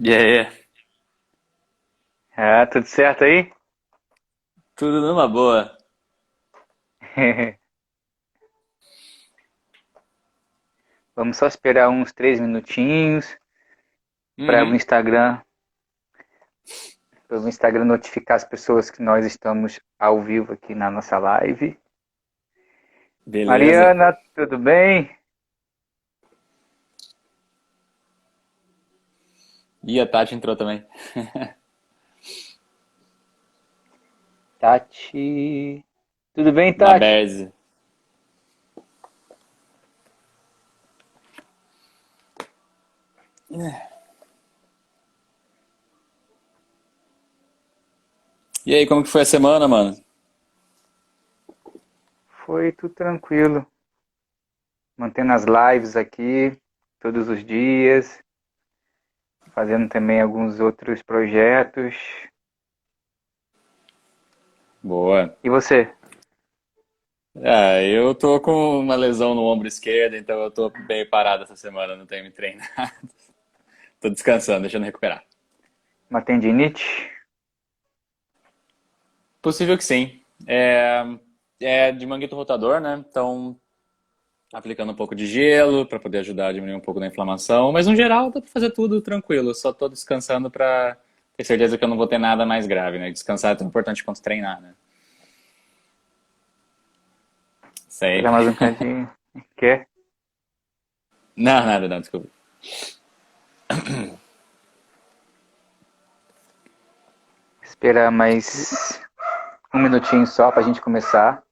E aí? Tudo certo aí? Tudo numa boa. Vamos só esperar uns 3 minutinhos para o Uhum. Instagram, para o Instagram notificar as pessoas que nós estamos ao vivo aqui na nossa live. Beleza. Mariana, tudo bem? E a Tati entrou também. Tati, tudo bem, Na Tati? Berze. E aí, como que foi a semana, mano? Foi tudo tranquilo, mantendo as lives aqui todos os dias, fazendo também alguns outros projetos. Boa. E você? Ah, eu tô com uma lesão no ombro esquerdo, então eu tô bem parado essa semana, não tenho me treinado. Tô descansando, deixando recuperar. Uma tendinite? Possível que sim. É de manguito rotador, né? Então, aplicando um pouco de gelo para poder ajudar a diminuir um pouco da inflamação, mas no geral dá para fazer tudo tranquilo, só tô descansando para ter certeza que eu não vou ter nada mais grave, né? Descansar é tão importante quanto treinar, né? Esperar Sempre. mais um cantinho. Quer? Não, nada, não, desculpa. Esperar mais um minutinho só para a gente começar.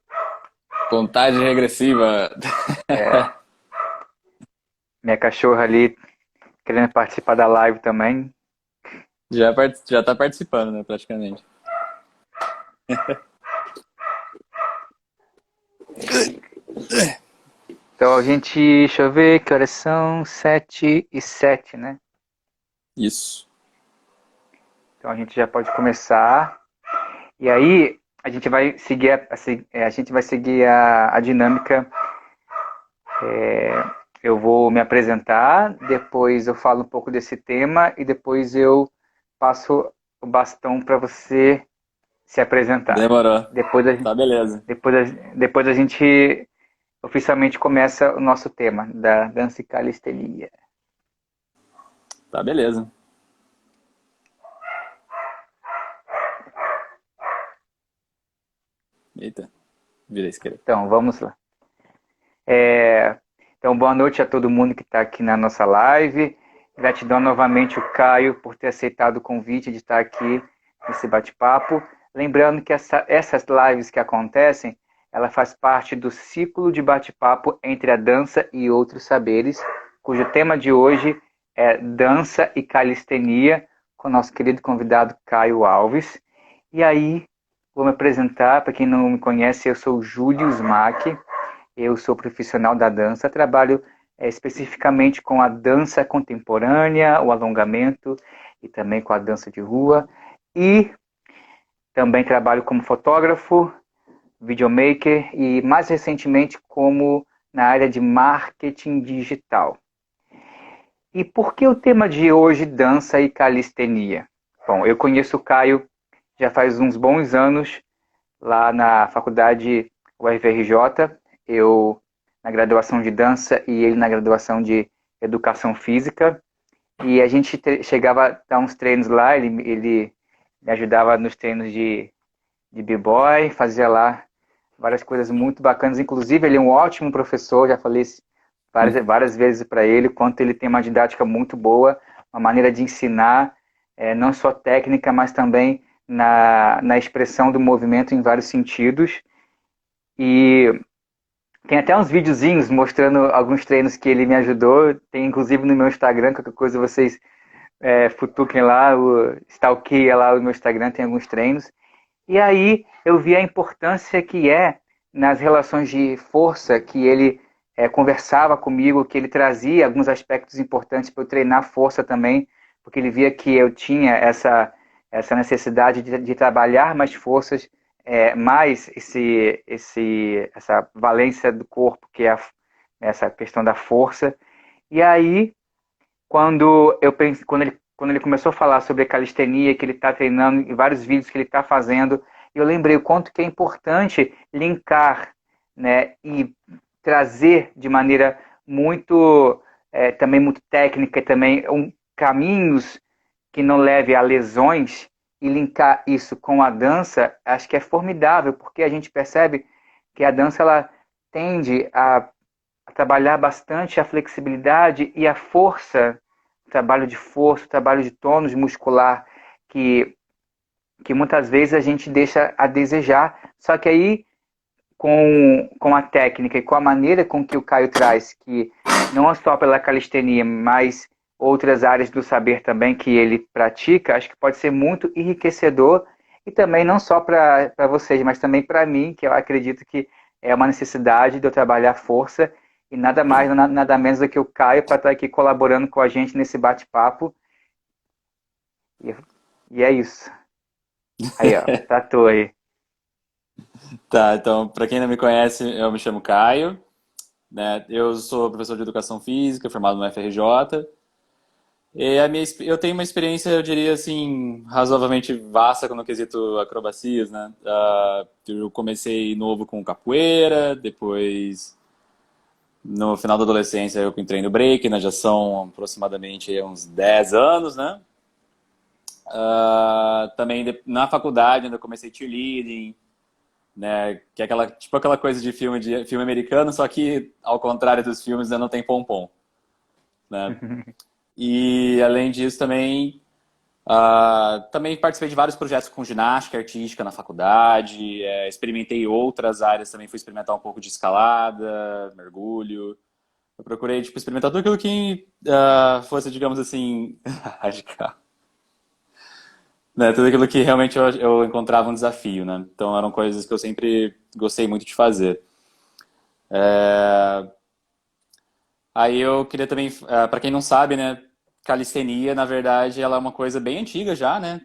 Contagem regressiva. É, minha cachorra ali querendo participar da live também. Já tá participando, né, praticamente. Então a gente, deixa eu ver que horas são, 7h07, né? Isso. Então a gente já pode começar. E aí a gente vai seguir a gente vai seguir a dinâmica. Eu vou me apresentar, depois eu falo um pouco desse tema e depois eu passo o bastão para você se apresentar. Demorou. Depois a, Tá, beleza. depois depois a gente oficialmente começa o nosso tema da dança e calistenia. Tá, beleza. Eita, virei esquerda. Então, vamos lá. É, então, boa noite a todo mundo que está aqui na nossa live. Gratidão novamente o Caio por ter aceitado o convite de estar aqui nesse bate-papo. Lembrando que essas lives que acontecem, ela faz parte do ciclo de bate-papo entre a dança e outros saberes, cujo tema de hoje é dança e calistenia, com o nosso querido convidado Caio Alves. E aí, vou me apresentar, para quem não me conhece, eu sou o Júlio Smack, eu sou profissional da dança, trabalho especificamente com a dança contemporânea, o alongamento e também com a dança de rua. E também trabalho como fotógrafo, videomaker e mais recentemente como na área de marketing digital. E por que o tema de hoje dança e calistenia? Bom, eu conheço o Caio já faz uns bons anos lá na faculdade UFRJ, eu na graduação de dança e ele na graduação de educação física. E a gente chegava a dar uns treinos lá, ele me ajudava nos treinos de b-boy, fazia lá várias coisas muito bacanas. Inclusive, ele é um ótimo professor, já falei isso várias vezes para ele, quanto ele tem uma didática muito boa, uma maneira de ensinar, não só técnica, mas também na expressão do movimento em vários sentidos. E tem até uns videozinhos mostrando alguns treinos que ele me ajudou. Tem inclusive no meu Instagram, qualquer coisa vocês futuquem lá, stalkeiem lá o meu Instagram, tem alguns treinos. E aí eu vi a importância que é nas relações de força que ele conversava comigo, que ele trazia alguns aspectos importantes para eu treinar força também, porque ele via que eu tinha essa necessidade de trabalhar mais forças, mais essa valência do corpo, que é essa questão da força. E aí, quando ele quando ele começou a falar sobre calistenia, que ele está treinando, e vários vídeos que ele está fazendo, eu lembrei o quanto que é importante linkar, né, e trazer de maneira muito, também muito técnica, também caminhos que não leve a lesões e linkar isso com a dança, acho que é formidável, porque a gente percebe que a dança ela tende a trabalhar bastante a flexibilidade e a força, trabalho de força, trabalho de tônus muscular, que, que muitas vezes a gente deixa a desejar. Só que aí, com a técnica e com a maneira com que o Caio traz, que não é só pela calistenia, mas outras áreas do saber também que ele pratica, acho que pode ser muito enriquecedor e também não só para vocês, mas também para mim, que eu acredito que é uma necessidade de eu trabalhar força e nada mais, nada menos do que o Caio para estar aqui colaborando com a gente nesse bate-papo. E, e é isso. Aí, ó, tratou aí. Tá, então, para quem não me conhece, eu me chamo Caio, né? Eu sou professor de educação física, formado no FRJ. E eu tenho uma experiência, eu diria assim, razoavelmente vasta no quesito acrobacias, né? Eu comecei novo com capoeira, depois, no final da adolescência, eu entrei no break, né? Já são aproximadamente aí, uns 10 anos, né? Também na faculdade ainda comecei cheerleading, né? Que é tipo aquela coisa de filme americano, só que ao contrário dos filmes, né, não tem pompom, né? E além disso também também participei de vários projetos com ginástica artística na faculdade, experimentei outras áreas também, fui experimentar um pouco de escalada, mergulho. Eu procurei tipo experimentar tudo aquilo que fosse, digamos assim, radical. Né, tudo aquilo que realmente eu encontrava um desafio, né? Então eram coisas que eu sempre gostei muito de fazer. Aí eu queria também, para quem não sabe, né, calistenia, na verdade, ela é uma coisa bem antiga já, né?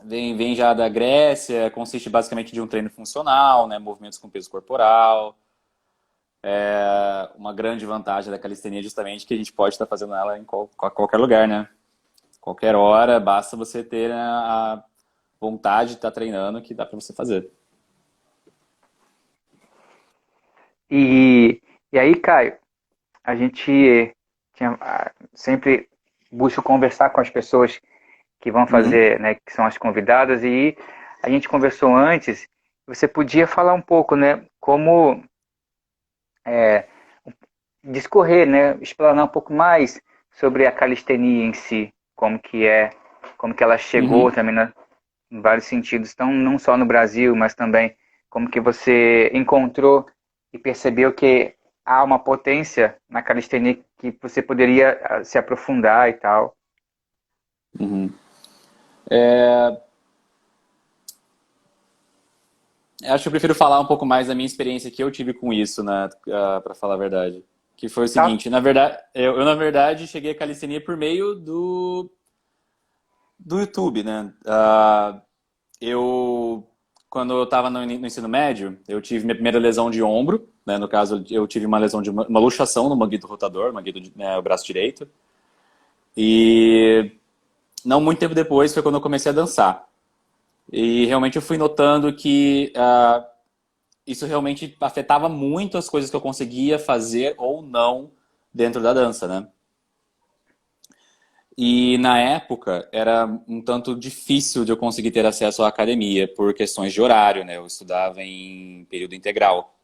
Vem já da Grécia, consiste basicamente de um treino funcional, né, movimentos com peso corporal. Uma grande vantagem da calistenia é justamente que a gente pode estar fazendo ela em qualquer lugar, né? Qualquer hora, basta você ter a vontade de estar treinando que dá para você fazer. E aí, Caio, a gente sempre busca conversar com as pessoas que vão Uhum, fazer, né, que são as convidadas, e a gente conversou antes, você podia falar um pouco, né, como discorrer, né, explanar um pouco mais sobre a calistenia em si, como que ela chegou uhum. também em vários sentidos, então não só no Brasil, mas também como que você encontrou e percebeu que há uma potência na calistenia que você poderia se aprofundar e tal. Uhum. É, acho que eu prefiro falar um pouco mais da minha experiência que eu tive com isso, né, para falar a verdade. Que foi o Tá? seguinte, na verdade, na verdade cheguei a calistenia por meio do YouTube, né? Eu quando eu estava no ensino médio, eu tive minha primeira lesão de ombro, né? No caso, eu tive uma lesão de uma luxação no manguito rotador, né, o braço direito. E não muito tempo depois foi quando eu comecei a dançar. E realmente eu fui notando que isso realmente afetava muito as coisas que eu conseguia fazer ou não dentro da dança, né? E na época era um tanto difícil de eu conseguir ter acesso à academia por questões de horário, né? Eu estudava em período integral,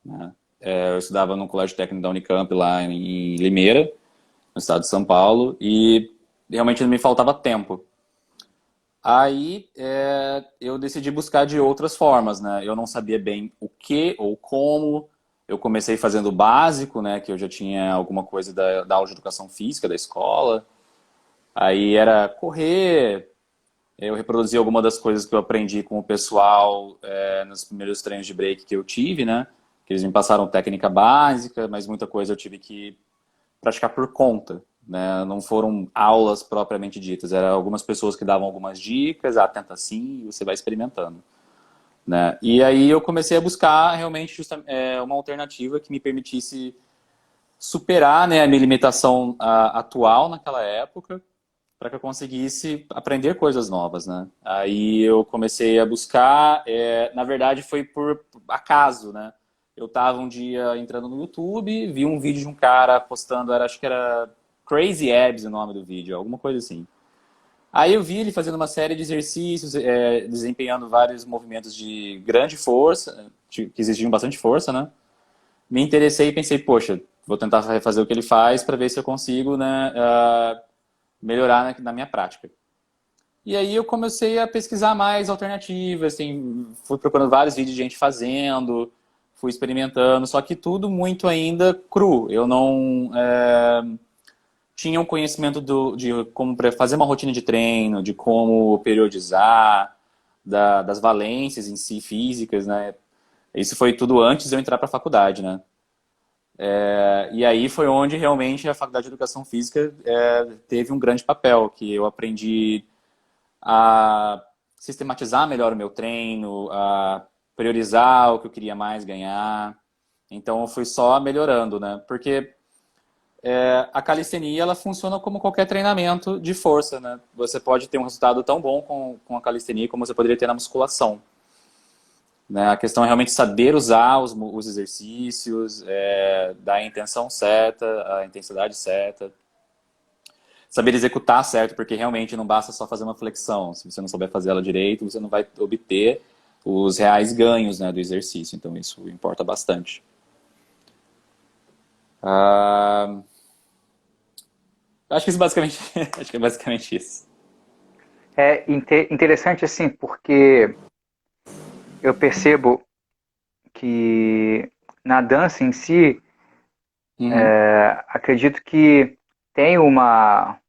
né? Eu estudava no Colégio Técnico da Unicamp lá em Limeira, no estado de São Paulo, e realmente me faltava tempo. Aí eu decidi buscar de outras formas, né? Eu não sabia bem o que ou como. Eu comecei fazendo o básico, né? Que eu já tinha alguma coisa da aula de educação física da escola. Aí era correr. Eu reproduzi alguma das coisas que eu aprendi com o pessoal nos primeiros treinos de break que eu tive, né? Que eles me passaram técnica básica, mas muita coisa eu tive que praticar por conta, né? Não foram aulas propriamente ditas, eram algumas pessoas que davam algumas dicas, tenta assim, e você vai experimentando, né? E aí eu comecei a buscar realmente uma alternativa que me permitisse superar, né, a minha limitação atual naquela época, para que eu conseguisse aprender coisas novas, né? Aí eu comecei a buscar, na verdade foi por acaso, né? Eu estava um dia entrando no YouTube, vi um vídeo de um cara postando, acho que era Crazy Abs o nome do vídeo, alguma coisa assim. Aí eu vi ele fazendo uma série de exercícios, desempenhando vários movimentos de grande força, que exigiam bastante força, né? Me interessei e pensei, poxa, vou tentar fazer o que ele faz para ver se eu consigo, né, melhorar na minha prática. E aí eu comecei a pesquisar mais alternativas, assim, fui procurando vários vídeos de gente fazendo, fui experimentando, só que tudo muito ainda cru. Eu não tinha um conhecimento de como fazer uma rotina de treino, de como periodizar, das valências em si físicas, né? Isso foi tudo antes de eu entrar para a faculdade, né? E aí foi onde realmente a Faculdade de Educação Física teve um grande papel, que eu aprendi a sistematizar melhor o meu treino, a priorizar o que eu queria mais ganhar. Então eu fui só melhorando, né? Porque a calistenia ela funciona como qualquer treinamento de força, né? Você pode ter um resultado tão bom com a calistenia como você poderia ter na musculação. Né? A questão é realmente saber usar os exercícios, dar a intenção certa, a intensidade certa, saber executar certo, porque realmente não basta só fazer uma flexão. Se você não souber fazer ela direito, você não vai obter os reais ganhos, né, do exercício. Então isso importa bastante. Ah, acho que isso basicamente, acho que é basicamente isso. É interessante assim, porque eu percebo que na dança em si, Uhum, acredito que tem uma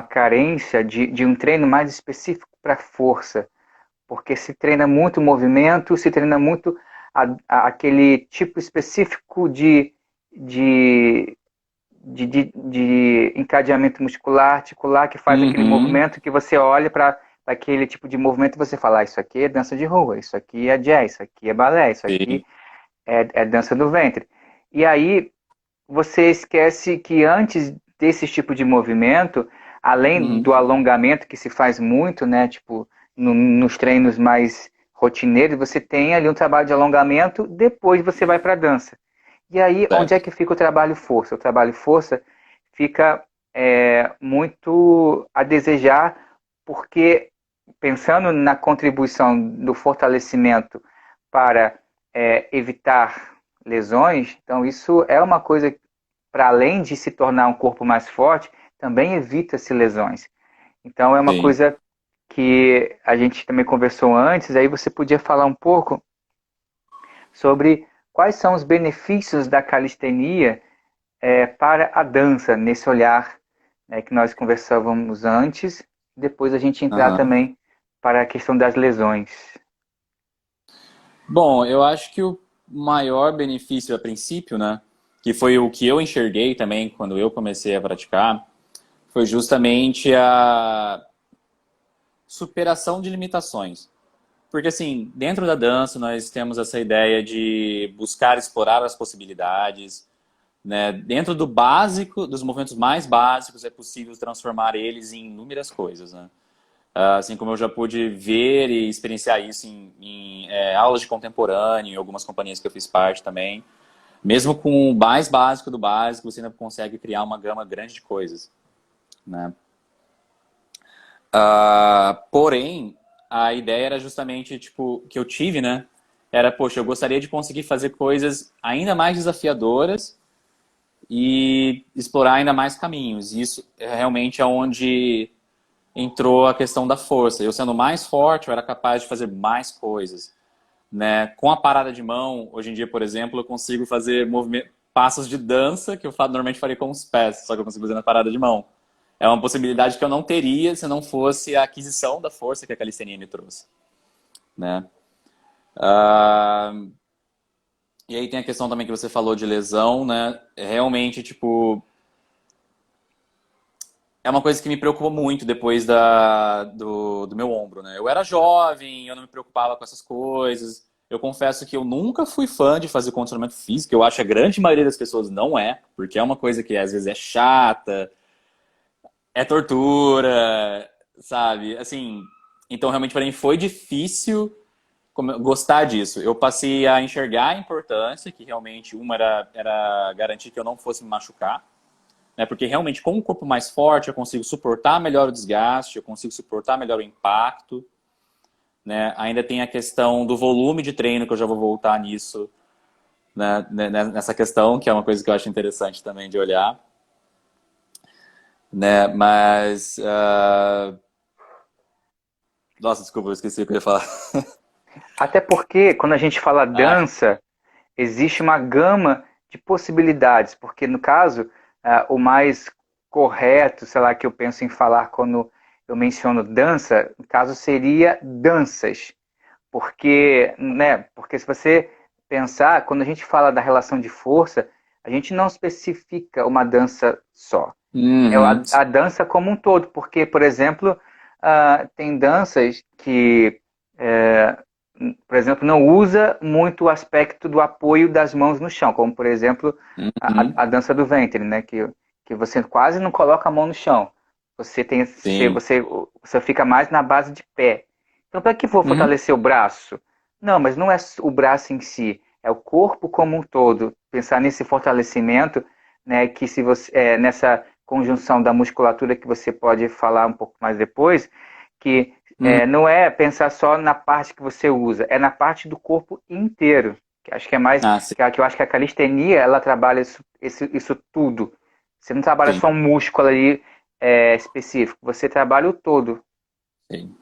carência de um treino mais específico para força, porque se treina muito movimento, se treina muito aquele tipo específico de, de encadeamento muscular, articular, que faz aquele uhum, movimento que você olha para aquele tipo de movimento e você fala, ah, isso aqui é dança de rua, isso aqui é jazz, isso aqui é balé, isso aqui sim, é dança do ventre. E aí você esquece que antes desse tipo de movimento, além uhum, do alongamento que se faz muito, né, tipo nos treinos mais rotineiros, você tem ali um trabalho de alongamento, depois você vai para a dança. E aí, onde é certo. que fica o trabalho força? O trabalho força fica muito a desejar, porque pensando na contribuição do fortalecimento para evitar lesões, então isso é uma coisa para além de se tornar um corpo mais forte, também evita-se lesões. Então é uma Sim. coisa que a gente também conversou antes, aí você podia falar um pouco sobre quais são os benefícios da calistenia para a dança, nesse olhar que nós conversávamos antes, depois a gente entrar Aham. também para a questão das lesões. Bom, eu acho que o maior benefício a princípio, né, que foi o que eu enxerguei também quando eu comecei a praticar, foi justamente a superação de limitações. Porque, assim, dentro da dança nós temos essa ideia de buscar explorar as possibilidades, né? Dentro do básico, dos movimentos mais básicos, é possível transformar eles em inúmeras coisas, né? Assim como eu já pude ver e experienciar isso em aulas de contemporâneo, em algumas companhias que eu fiz parte também. Mesmo com o mais básico do básico, você ainda consegue criar uma gama grande de coisas, né? Porém, a ideia era justamente, tipo, que eu tive, né? Era, poxa, eu gostaria de conseguir fazer coisas ainda mais desafiadoras e explorar ainda mais caminhos. E isso realmente é onde entrou a questão da força. Eu sendo mais forte, eu era capaz de fazer mais coisas, né? Com a parada de mão, hoje em dia, por exemplo, eu consigo fazer passos de dança que eu normalmente faria com os pés, só que eu consigo fazer na parada de mão. É uma possibilidade que eu não teria se não fosse a aquisição da força que a calistenia me trouxe, né? Ah, e aí tem a questão também que você falou de lesão, né? Realmente, tipo, é uma coisa que me preocupou muito depois do meu ombro, né? Eu era jovem, eu não me preocupava com essas coisas. Eu confesso que eu nunca fui fã de fazer condicionamento físico. Eu acho que a grande maioria das pessoas não é, porque é uma coisa que às vezes é chata, é tortura, sabe? Assim, então realmente para mim foi difícil gostar disso. Eu passei a enxergar a importância, que realmente uma era garantir que eu não fosse me machucar, né? Porque realmente com um corpo mais forte eu consigo suportar melhor o desgaste, eu consigo suportar melhor o impacto, né? Ainda tem a questão do volume de treino, que eu já vou voltar nisso, né? Nessa questão, que é uma coisa que eu acho interessante também de olhar, né? Mas, nossa, desculpa, eu esqueci o que eu ia falar. Até porque, quando a gente fala Ah, dança, existe uma gama de possibilidades, porque no caso, o mais correto, sei lá, que eu penso em falar quando eu menciono dança, no caso seria danças, porque, né, porque se você pensar, quando a gente fala da relação de força, a gente não especifica uma dança só. É uhum, a dança como um todo, porque, por exemplo, tem danças que, é, por exemplo, não usa muito o aspecto do apoio das mãos no chão, como, por exemplo, uhum, a dança do ventre, né? Que você quase não coloca a mão no chão. sim. Você fica mais na base de pé. Então, para que for Uhum. fortalecer o braço? Não, mas não é o braço em si, é o corpo como um todo. Pensar nesse fortalecimento, né? Que se você nessa conjunção da musculatura que você pode falar um pouco mais depois, que Uhum. não é pensar só na parte que você usa, é na parte do corpo inteiro. Que acho que é mais, Ah, sim. que eu acho que a calistenia ela trabalha isso tudo. Você não trabalha Sim, só um músculo ali específico, você trabalha o todo. sim.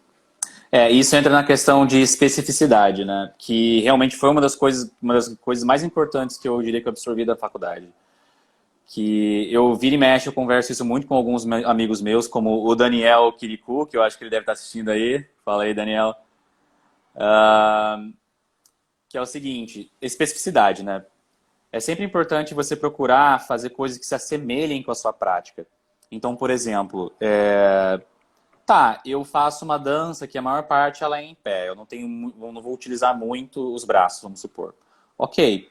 Isso entra na questão de especificidade, né? Que realmente foi uma das coisas mais importantes que eu diria que eu absorvi da faculdade. Que eu vira e mexe, eu converso isso muito com alguns amigos meus, como o Daniel Kirikou, que eu acho que ele deve estar assistindo aí. Fala aí, Daniel. Ah, que é o seguinte, especificidade, né? É sempre importante você procurar fazer coisas que se assemelhem com a sua prática. Então, por exemplo, tá, eu faço uma dança que a maior parte ela é em pé. Eu não tenho, eu não vou utilizar muito os braços, vamos supor. Ok.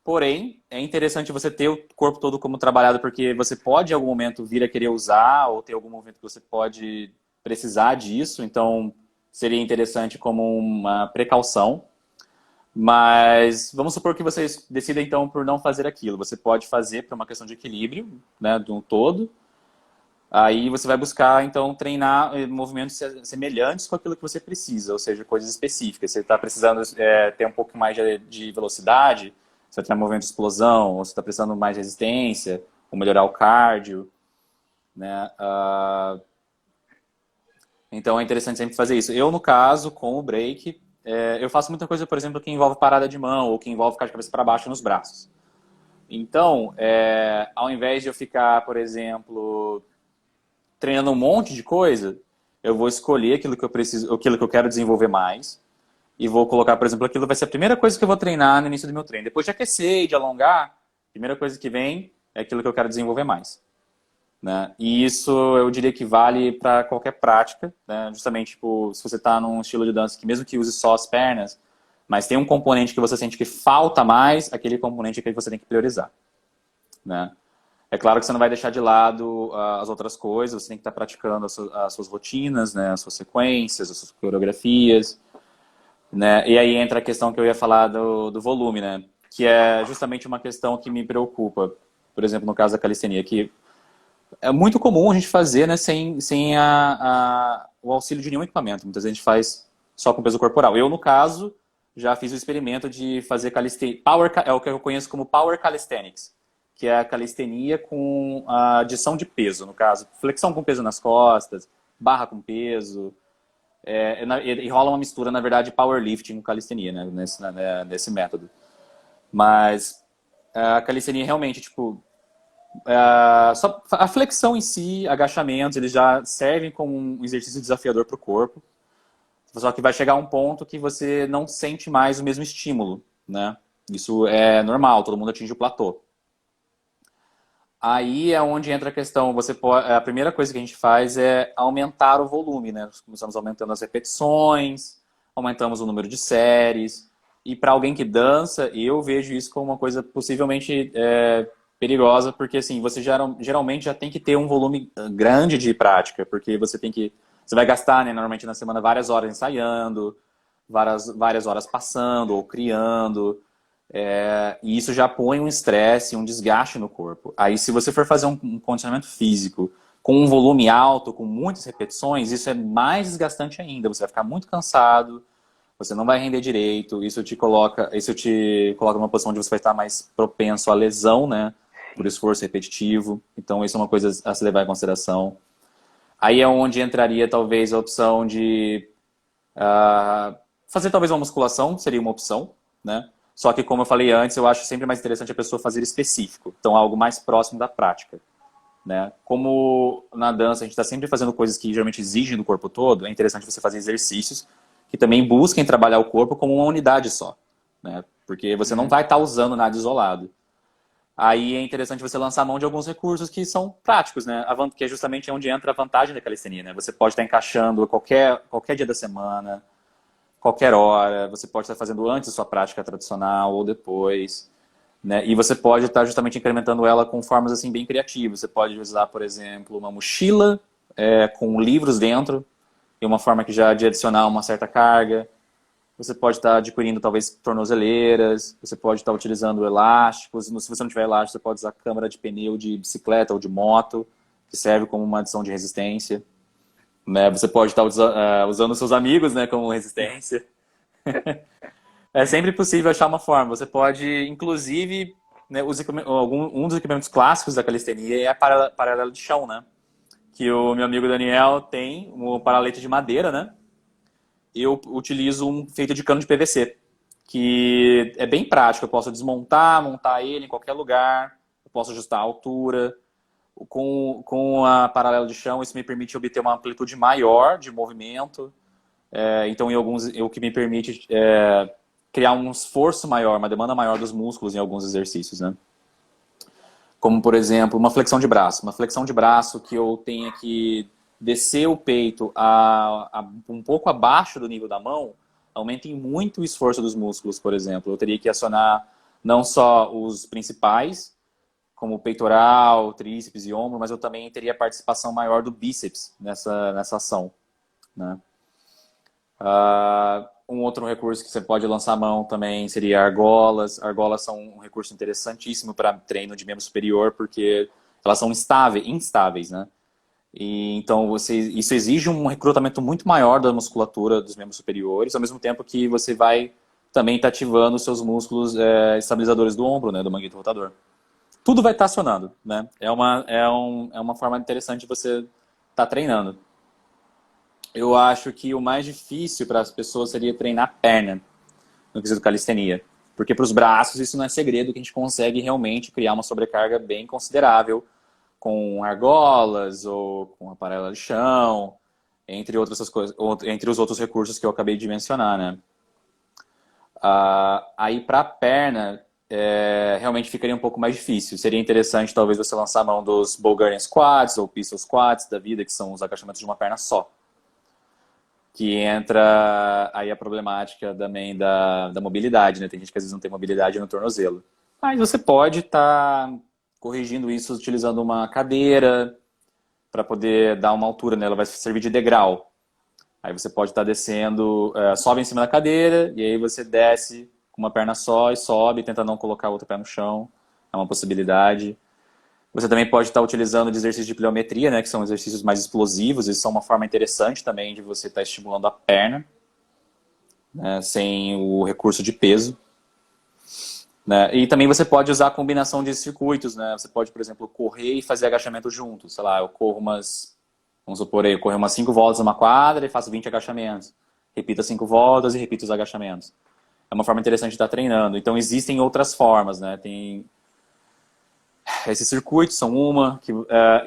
Porém, é interessante você ter o corpo todo como trabalhado, porque você pode em algum momento vir a querer usar, ou ter algum momento que você pode precisar disso. Então, seria interessante como uma precaução. Mas vamos supor que você decida então por não fazer aquilo. Você pode fazer por uma questão de equilíbrio, né, de um todo. Aí você vai buscar, então, treinar movimentos semelhantes com aquilo que você precisa, ou seja, coisas específicas. Você está precisando ter um pouco mais de velocidade, você vai treinar movimento de explosão, ou você está precisando mais de resistência, ou melhorar o cardio, né? Então é interessante sempre fazer isso. Eu, no caso, com o break, eu faço muita coisa, por exemplo, que envolve parada de mão, ou que envolve ficar de cabeça para baixo nos braços. Então, ao invés de eu ficar, por exemplo, treinando um monte de coisa, eu vou escolher aquilo que eu preciso, aquilo que eu quero desenvolver mais e vou colocar, por exemplo, aquilo vai ser a primeira coisa que eu vou treinar no início do meu treino. Depois de aquecer e de alongar, a primeira coisa que vem é aquilo que eu quero desenvolver mais, né? E isso eu diria que vale para qualquer prática, né? Justamente, tipo, se você está num estilo de dança que mesmo que use só as pernas, mas tem um componente que você sente que falta mais, aquele componente é que você tem que priorizar, né? É claro que você não vai deixar de lado as outras coisas, você tem que estar praticando as suas rotinas, né, as suas sequências, as suas coreografias, né? E aí entra a questão que eu ia falar do volume, né? Que é justamente uma questão que me preocupa. Por exemplo, no caso da calistenia, que é muito comum a gente fazer, né, sem o auxílio de nenhum equipamento. Muitas vezes a gente faz só com peso corporal. Eu, no caso, já fiz o experimento de fazer calistenia. É o que eu conheço como Power Calisthenics, que é a calistenia com a adição de peso, no caso, flexão com peso nas costas, barra com peso, e rola uma mistura, na verdade, powerlifting com calistenia, né, nesse método. Mas a calistenia realmente, tipo, só a flexão em si, agachamentos, eles já servem como um exercício desafiador para o corpo. Só que vai chegar um ponto que você não sente mais o mesmo estímulo, né? Isso é normal, todo mundo atinge o platô. Aí é onde entra a questão, a primeira coisa que a gente faz é aumentar o volume, né? Nós começamos aumentando as repetições, aumentamos o número de séries. E para alguém que dança, eu vejo isso como uma coisa possivelmente perigosa, porque assim, você geralmente já tem que ter um volume grande de prática, porque você vai gastar, né, normalmente na semana várias horas ensaiando, várias horas passando ou criando, e isso já põe um estresse, um desgaste no corpo. Aí se você for fazer um condicionamento físico com um volume alto, com muitas repetições, isso é mais desgastante ainda, você vai ficar muito cansado, você não vai render direito, isso te coloca numa posição onde você vai estar mais propenso à lesão, né? Por esforço repetitivo. Então, isso é uma coisa a se levar em consideração. Aí é onde entraria, talvez, a opção de fazer, talvez, uma musculação, seria uma opção, né? Só que, como eu falei antes, eu acho sempre mais interessante a pessoa fazer específico. Então, algo mais próximo da prática, né? Como na dança a gente está sempre fazendo coisas que geralmente exigem do corpo todo, é interessante você fazer exercícios que também busquem trabalhar o corpo como uma unidade só, né? Porque você não vai estar usando nada isolado. Aí é interessante você lançar a mão de alguns recursos que são práticos, né? Que é justamente onde entra a vantagem da calistenia, né? Você pode estar encaixando qualquer dia da semana, qualquer hora, você pode estar fazendo antes da sua prática tradicional ou depois, né? E você pode estar justamente incrementando ela com formas assim bem criativas. Você pode usar, por exemplo, uma mochila com livros dentro, e uma forma que já de adicionar uma certa carga. Você pode estar adquirindo talvez tornozeleiras, você pode estar utilizando elásticos. Se você não tiver elástico, você pode usar câmara de pneu de bicicleta ou de moto, que serve como uma adição de resistência. Né? Você pode estar usando seus amigos, né, como resistência. É sempre possível achar uma forma. Você pode, inclusive, né, um dos equipamentos clássicos da calistenia é a paralela de chão, né? Que o meu amigo Daniel tem, um paralete de madeira, né? Eu utilizo um feito de cano de PVC, que é bem prático. Eu posso desmontar, montar ele em qualquer lugar, eu posso ajustar a altura. Com a paralela de chão, isso me permite obter uma amplitude maior de movimento. Então, o que me permite criar um esforço maior, uma demanda maior dos músculos em alguns exercícios, né? Como, por exemplo, uma flexão de braço. Uma flexão de braço que eu tenha que descer o peito um pouco abaixo do nível da mão, aumenta em muito o esforço dos músculos, por exemplo. Eu teria que acionar não só os principais, como o peitoral, tríceps e ombro, mas eu também teria a participação maior do bíceps nessa ação, né? Um outro recurso que você pode lançar a mão também seria argolas. Argolas são um recurso interessantíssimo para treino de membro superior, porque elas são instáveis, né? E, então, isso exige um recrutamento muito maior da musculatura dos membros superiores, ao mesmo tempo que você vai também estar ativando os seus músculos estabilizadores do ombro, né, do manguito rotador. Tudo vai estar acionando, né? É uma forma interessante de você estar treinando. Eu acho que o mais difícil para as pessoas seria treinar perna no quesito calistenia. Porque para os braços isso não é segredo, que a gente consegue realmente criar uma sobrecarga bem considerável com argolas ou com a paralela de chão, entre outras coisas, entre os outros recursos que eu acabei de mencionar, né? Aí para a perna realmente ficaria um pouco mais difícil. Seria interessante talvez você lançar a mão dos Bulgarian Squats ou Pistol Squats da vida, que são os agachamentos de uma perna só. Que entra aí a problemática também da mobilidade, né? Tem gente que às vezes não tem mobilidade no tornozelo. Mas você pode estar corrigindo isso utilizando uma cadeira para poder dar uma altura, né? Ela vai servir de degrau. Aí você pode estar descendo, sobe em cima da cadeira e aí você desce com uma perna só e sobe, tenta não colocar a outra pé no chão. É uma possibilidade. Você também pode estar utilizando de exercícios de pliometria, né, que são exercícios mais explosivos. Eles são uma forma interessante também de você estar estimulando a perna, né, sem o recurso de peso. Né? E também você pode usar a combinação de circuitos. Né? Você pode, por exemplo, correr e fazer agachamento junto. Sei lá, eu corro vamos supor aí, eu corro umas 5 voltas numa quadra e faço 20 agachamentos. Repita 5 voltas e repita os agachamentos. É uma forma interessante de estar treinando. Então existem outras formas, né? Esses circuitos são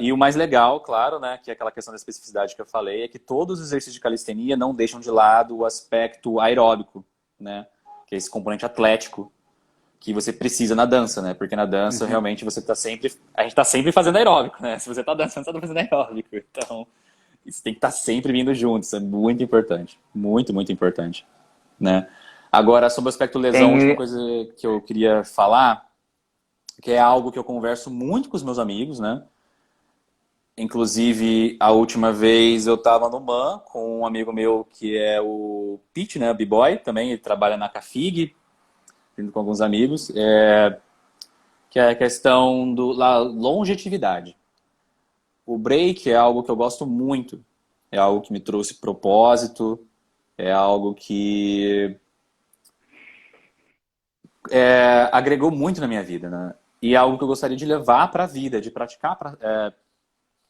e o mais legal, claro, né, que é aquela questão da especificidade que eu falei, é que todos os exercícios de calistenia não deixam de lado o aspecto aeróbico, né, que é esse componente atlético que você precisa na dança, né, porque na dança realmente a gente está sempre fazendo aeróbico, né, se você está dançando, você está fazendo aeróbico, então isso tem que estar sempre vindo junto, isso é muito importante, muito, muito importante. né? Agora, sobre o aspecto lesão, a última Tem, coisa que eu queria falar, que é algo que eu converso muito com os meus amigos, né? Inclusive, a última vez eu estava no MAN com um amigo meu que é o Pete, né? B-Boy também, ele trabalha na Cafig, indo com alguns amigos, que é a questão da longevidade. O break é algo que eu gosto muito, é algo que me trouxe propósito, é algo que agregou muito na minha vida, né? E é algo que eu gostaria de levar para a vida, de praticar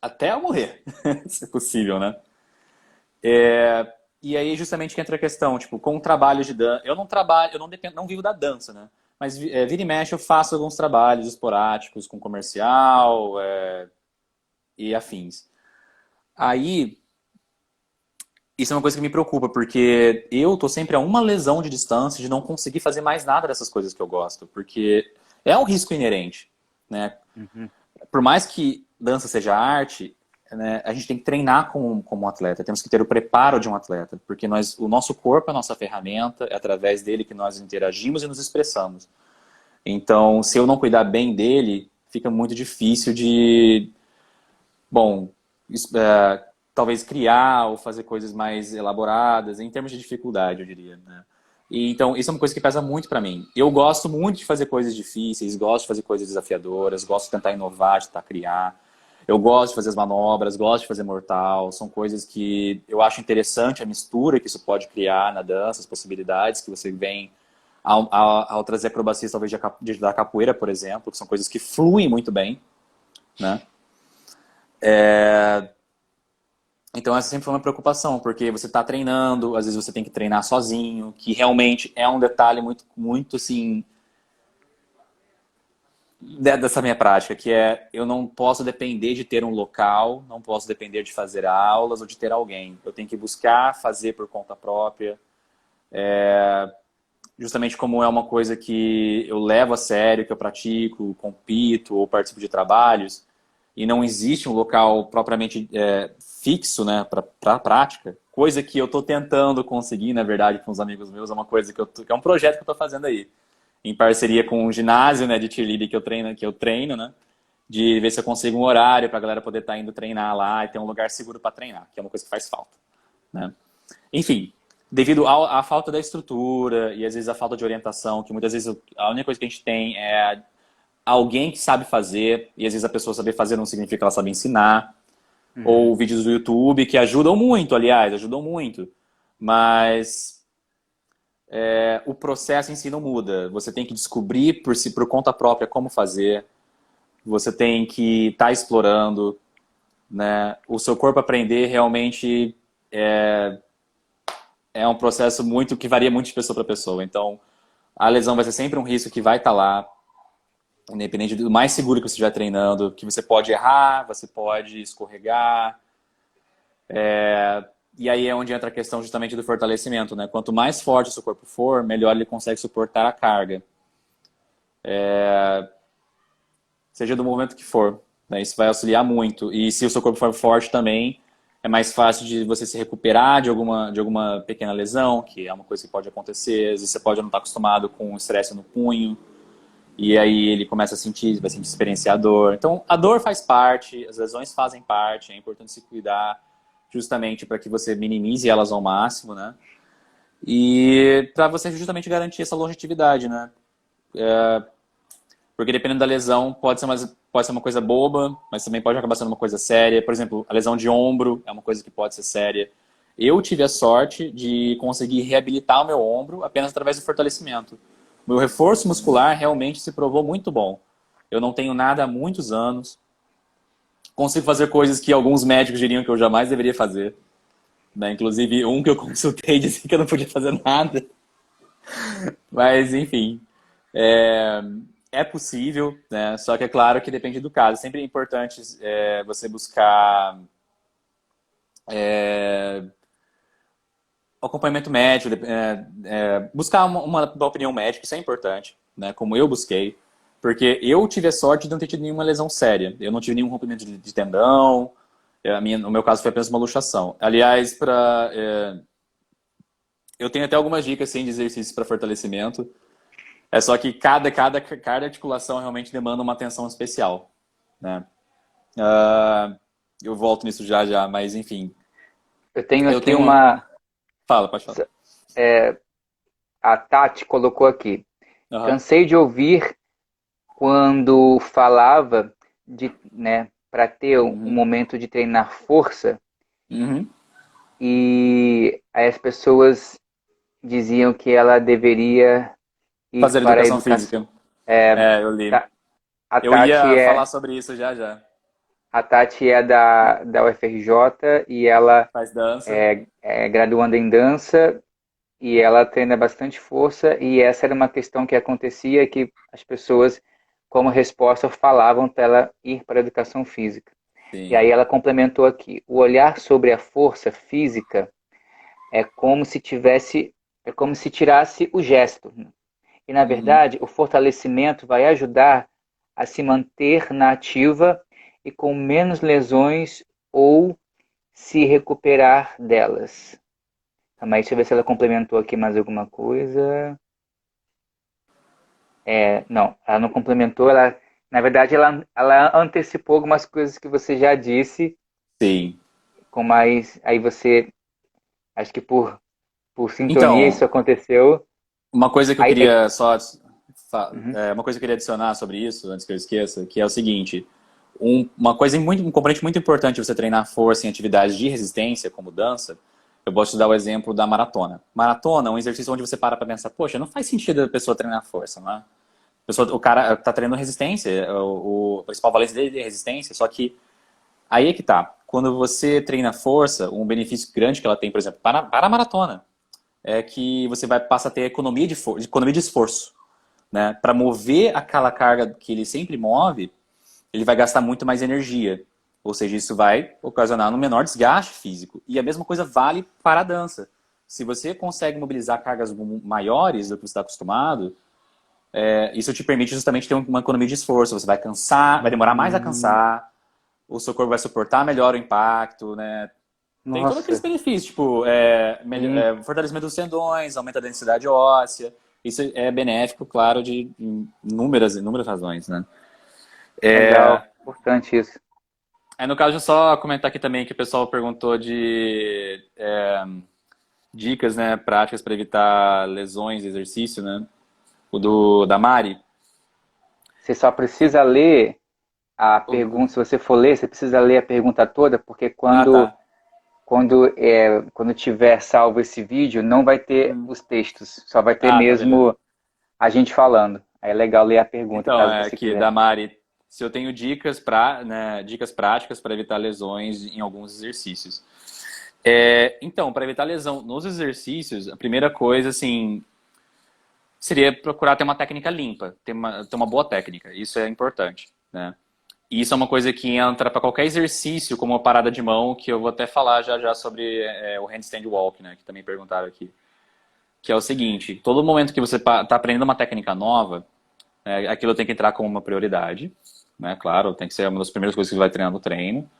até eu morrer, se possível, né? E aí justamente que entra a questão, tipo, com o trabalho de dança, eu não trabalho, eu não dependo, não vivo da dança, né? Mas vira e mexe eu faço alguns trabalhos esporádicos com comercial e afins. Aí, isso é uma coisa que me preocupa, porque eu tô sempre a uma lesão de distância de não conseguir fazer mais nada dessas coisas que eu gosto, porque é um risco inerente, né? Uhum. Por mais que dança seja arte, né, a gente tem que treinar como um atleta, temos que ter o preparo de um atleta, porque o nosso corpo é a nossa ferramenta, é através dele que nós interagimos e nos expressamos. Então, se eu não cuidar bem dele, fica muito difícil de, bom, talvez criar ou fazer coisas mais elaboradas, em termos de dificuldade, eu diria, né? E, então, isso é uma coisa que pesa muito pra mim. Eu gosto muito de fazer coisas difíceis, gosto de fazer coisas desafiadoras, gosto de tentar inovar, de tentar criar. Eu gosto de fazer as manobras, gosto de fazer mortal. São coisas que eu acho interessante a mistura que isso pode criar na dança, as possibilidades que você vem ao trazer acrobacias, talvez da capoeira, por exemplo, que são coisas que fluem muito bem, né? Então essa sempre foi uma preocupação, porque você está treinando, às vezes você tem que treinar sozinho, que realmente é um detalhe muito, muito assim, dessa minha prática, que é eu não posso depender de ter um local, não posso depender de fazer aulas ou de ter alguém. Eu tenho que buscar fazer por conta própria, justamente como é uma coisa que eu levo a sério, que eu pratico, compito ou participo de trabalhos, e não existe um local propriamente fixo, né, para a prática, coisa que eu estou tentando conseguir, na verdade, com os amigos meus, é uma coisa que é um projeto que eu estou fazendo aí, em parceria com um ginásio, né, de cheerleading que eu treino, né, de ver se eu consigo um horário para a galera poder estar indo treinar lá e ter um lugar seguro para treinar, que é uma coisa que faz falta, né? Enfim, devido à falta da estrutura e às vezes a falta de orientação, que muitas vezes a única coisa que a gente tem é alguém que sabe fazer, e às vezes a pessoa saber fazer não significa que ela sabe ensinar, ou Uhum. vídeos do YouTube que ajudam muito, aliás, ajudam muito, mas o processo em si não muda. Você tem que descobrir por conta própria como fazer, você tem que estar explorando, né? O seu corpo aprender realmente é um processo muito que varia muito de pessoa para pessoa. Então, a lesão vai ser sempre um risco que vai estar lá, independente do mais seguro que você estiver treinando, que você pode errar, você pode escorregar. E aí é onde entra a questão justamente do fortalecimento, né? Quanto mais forte o seu corpo for, melhor ele consegue suportar a carga. Seja do movimento que for, né? Isso vai auxiliar muito. E se o seu corpo for forte também, é mais fácil de você se recuperar de alguma pequena lesão, que é uma coisa que pode acontecer. Às vezes você pode não estar acostumado com o estresse no punho, e aí ele começa a sentir, vai sentir experienciar a dor. Então, a dor faz parte, as lesões fazem parte, é importante se cuidar justamente para que você minimize elas ao máximo, né? E para você justamente garantir essa longevidade, né? Porque dependendo da lesão, pode ser uma coisa boba, mas também pode acabar sendo uma coisa séria. Por exemplo, a lesão de ombro é uma coisa que pode ser séria. Eu tive a sorte de conseguir reabilitar o meu ombro apenas através do fortalecimento. O meu reforço muscular realmente se provou muito bom. Eu não tenho nada há muitos anos. Consigo fazer coisas que alguns médicos diriam que eu jamais deveria fazer, né? Inclusive, um que eu consultei disse que eu não podia fazer nada. Mas, enfim, é, é possível, né? Só que é claro que depende do caso. Sempre é importante você buscar acompanhamento médico, buscar uma opinião médica, isso é importante, né? Como eu busquei. Porque eu tive a sorte de não ter tido nenhuma lesão séria. Eu não tive nenhum rompimento de tendão. No meu caso foi apenas uma luxação. Aliás, Eu tenho até algumas dicas, sim, de exercícios para fortalecimento. É só que cada articulação realmente demanda uma atenção especial, né? Ah, eu volto nisso já já, mas enfim. Eu tenho Eu aqui tenho uma... uma. Fala, pode falar. A Tati colocou aqui. Aham. Cansei de ouvir quando falava de, né, para ter um Uhum. momento de treinar força Uhum. e aí as pessoas diziam que ela deveria ir Fazer para a educação educação. física. É, É, eu li. Ta- a Eu Tati ia falar é sobre isso já já. a Tati é da UFRJ e ela Faz dança. é graduanda em dança e ela treina bastante força e essa era uma questão que acontecia que as pessoas, como resposta, falavam para ela ir para a educação física. E aí Sim. ela complementou aqui: o olhar sobre a força física é como se tirasse o gesto. E na Uhum. verdade, o fortalecimento vai ajudar a se manter na ativa e com menos lesões ou se recuperar delas. Mas deixa eu ver se ela complementou aqui mais alguma coisa. Não, ela não complementou, na verdade, ela antecipou algumas coisas que você já disse, Sim. com mais. Aí você, acho que por sintonia isso Então, aconteceu. uma coisa que eu Aí, queria só, uhum, uma coisa que eu queria adicionar sobre isso, antes que eu esqueça, que é o seguinte: um componente muito importante de você treinar força em atividades de resistência, como dança. Eu posso te dar o exemplo da maratona. Maratona é um exercício onde você para pensar, poxa, não faz sentido a pessoa treinar força, não é? O cara tá treinando resistência, o principal valência dele é resistência, só que aí é que tá. Quando você treina força, um benefício grande que ela tem, por exemplo, para a maratona, é que você passa a ter economia de esforço, né? Para mover aquela carga que ele sempre move, ele vai gastar muito mais energia. Ou seja, isso vai ocasionar um menor desgaste físico. E a mesma coisa vale para a dança. Se você consegue mobilizar cargas maiores do que você está acostumado, isso te permite justamente ter uma economia de esforço. Você vai cansar, vai demorar mais a cansar, o seu corpo vai suportar melhor o impacto, né? Tem todos aqueles nossa, benefícios, tipo, sim, fortalecimento dos tendões, aumenta a densidade óssea. Isso é benéfico, claro, de inúmeras razões, né? legal, importante isso. Aí, no caso, só comentar aqui também que o pessoal perguntou de dicas, né, práticas para evitar lesões, exercício, né? Da Mari. Você só precisa ler a O- pergunta, se você for ler, você precisa ler a pergunta toda, porque Ah, quando tá. quando tiver salvo esse vídeo, não vai ter Hum. os textos, só vai ter Ah, tá, beleza. mesmo a gente falando. Aí é legal ler a pergunta, Então, caso é você aqui, quiser. da Mari, se eu tenho dicas práticas para evitar lesões em alguns exercícios. Então, para evitar lesão nos exercícios, a primeira coisa, assim, seria procurar ter uma técnica limpa, ter uma boa técnica. Isso é importante, né? E isso é uma coisa que entra para qualquer exercício, como a parada de mão, que eu vou até falar já já sobre o handstand walk, né? Que também perguntaram aqui. Que é o seguinte: todo momento que você está aprendendo uma técnica nova, aquilo tem que entrar como uma prioridade, né? Claro, tem que ser uma das primeiras coisas que você vai treinar no treino.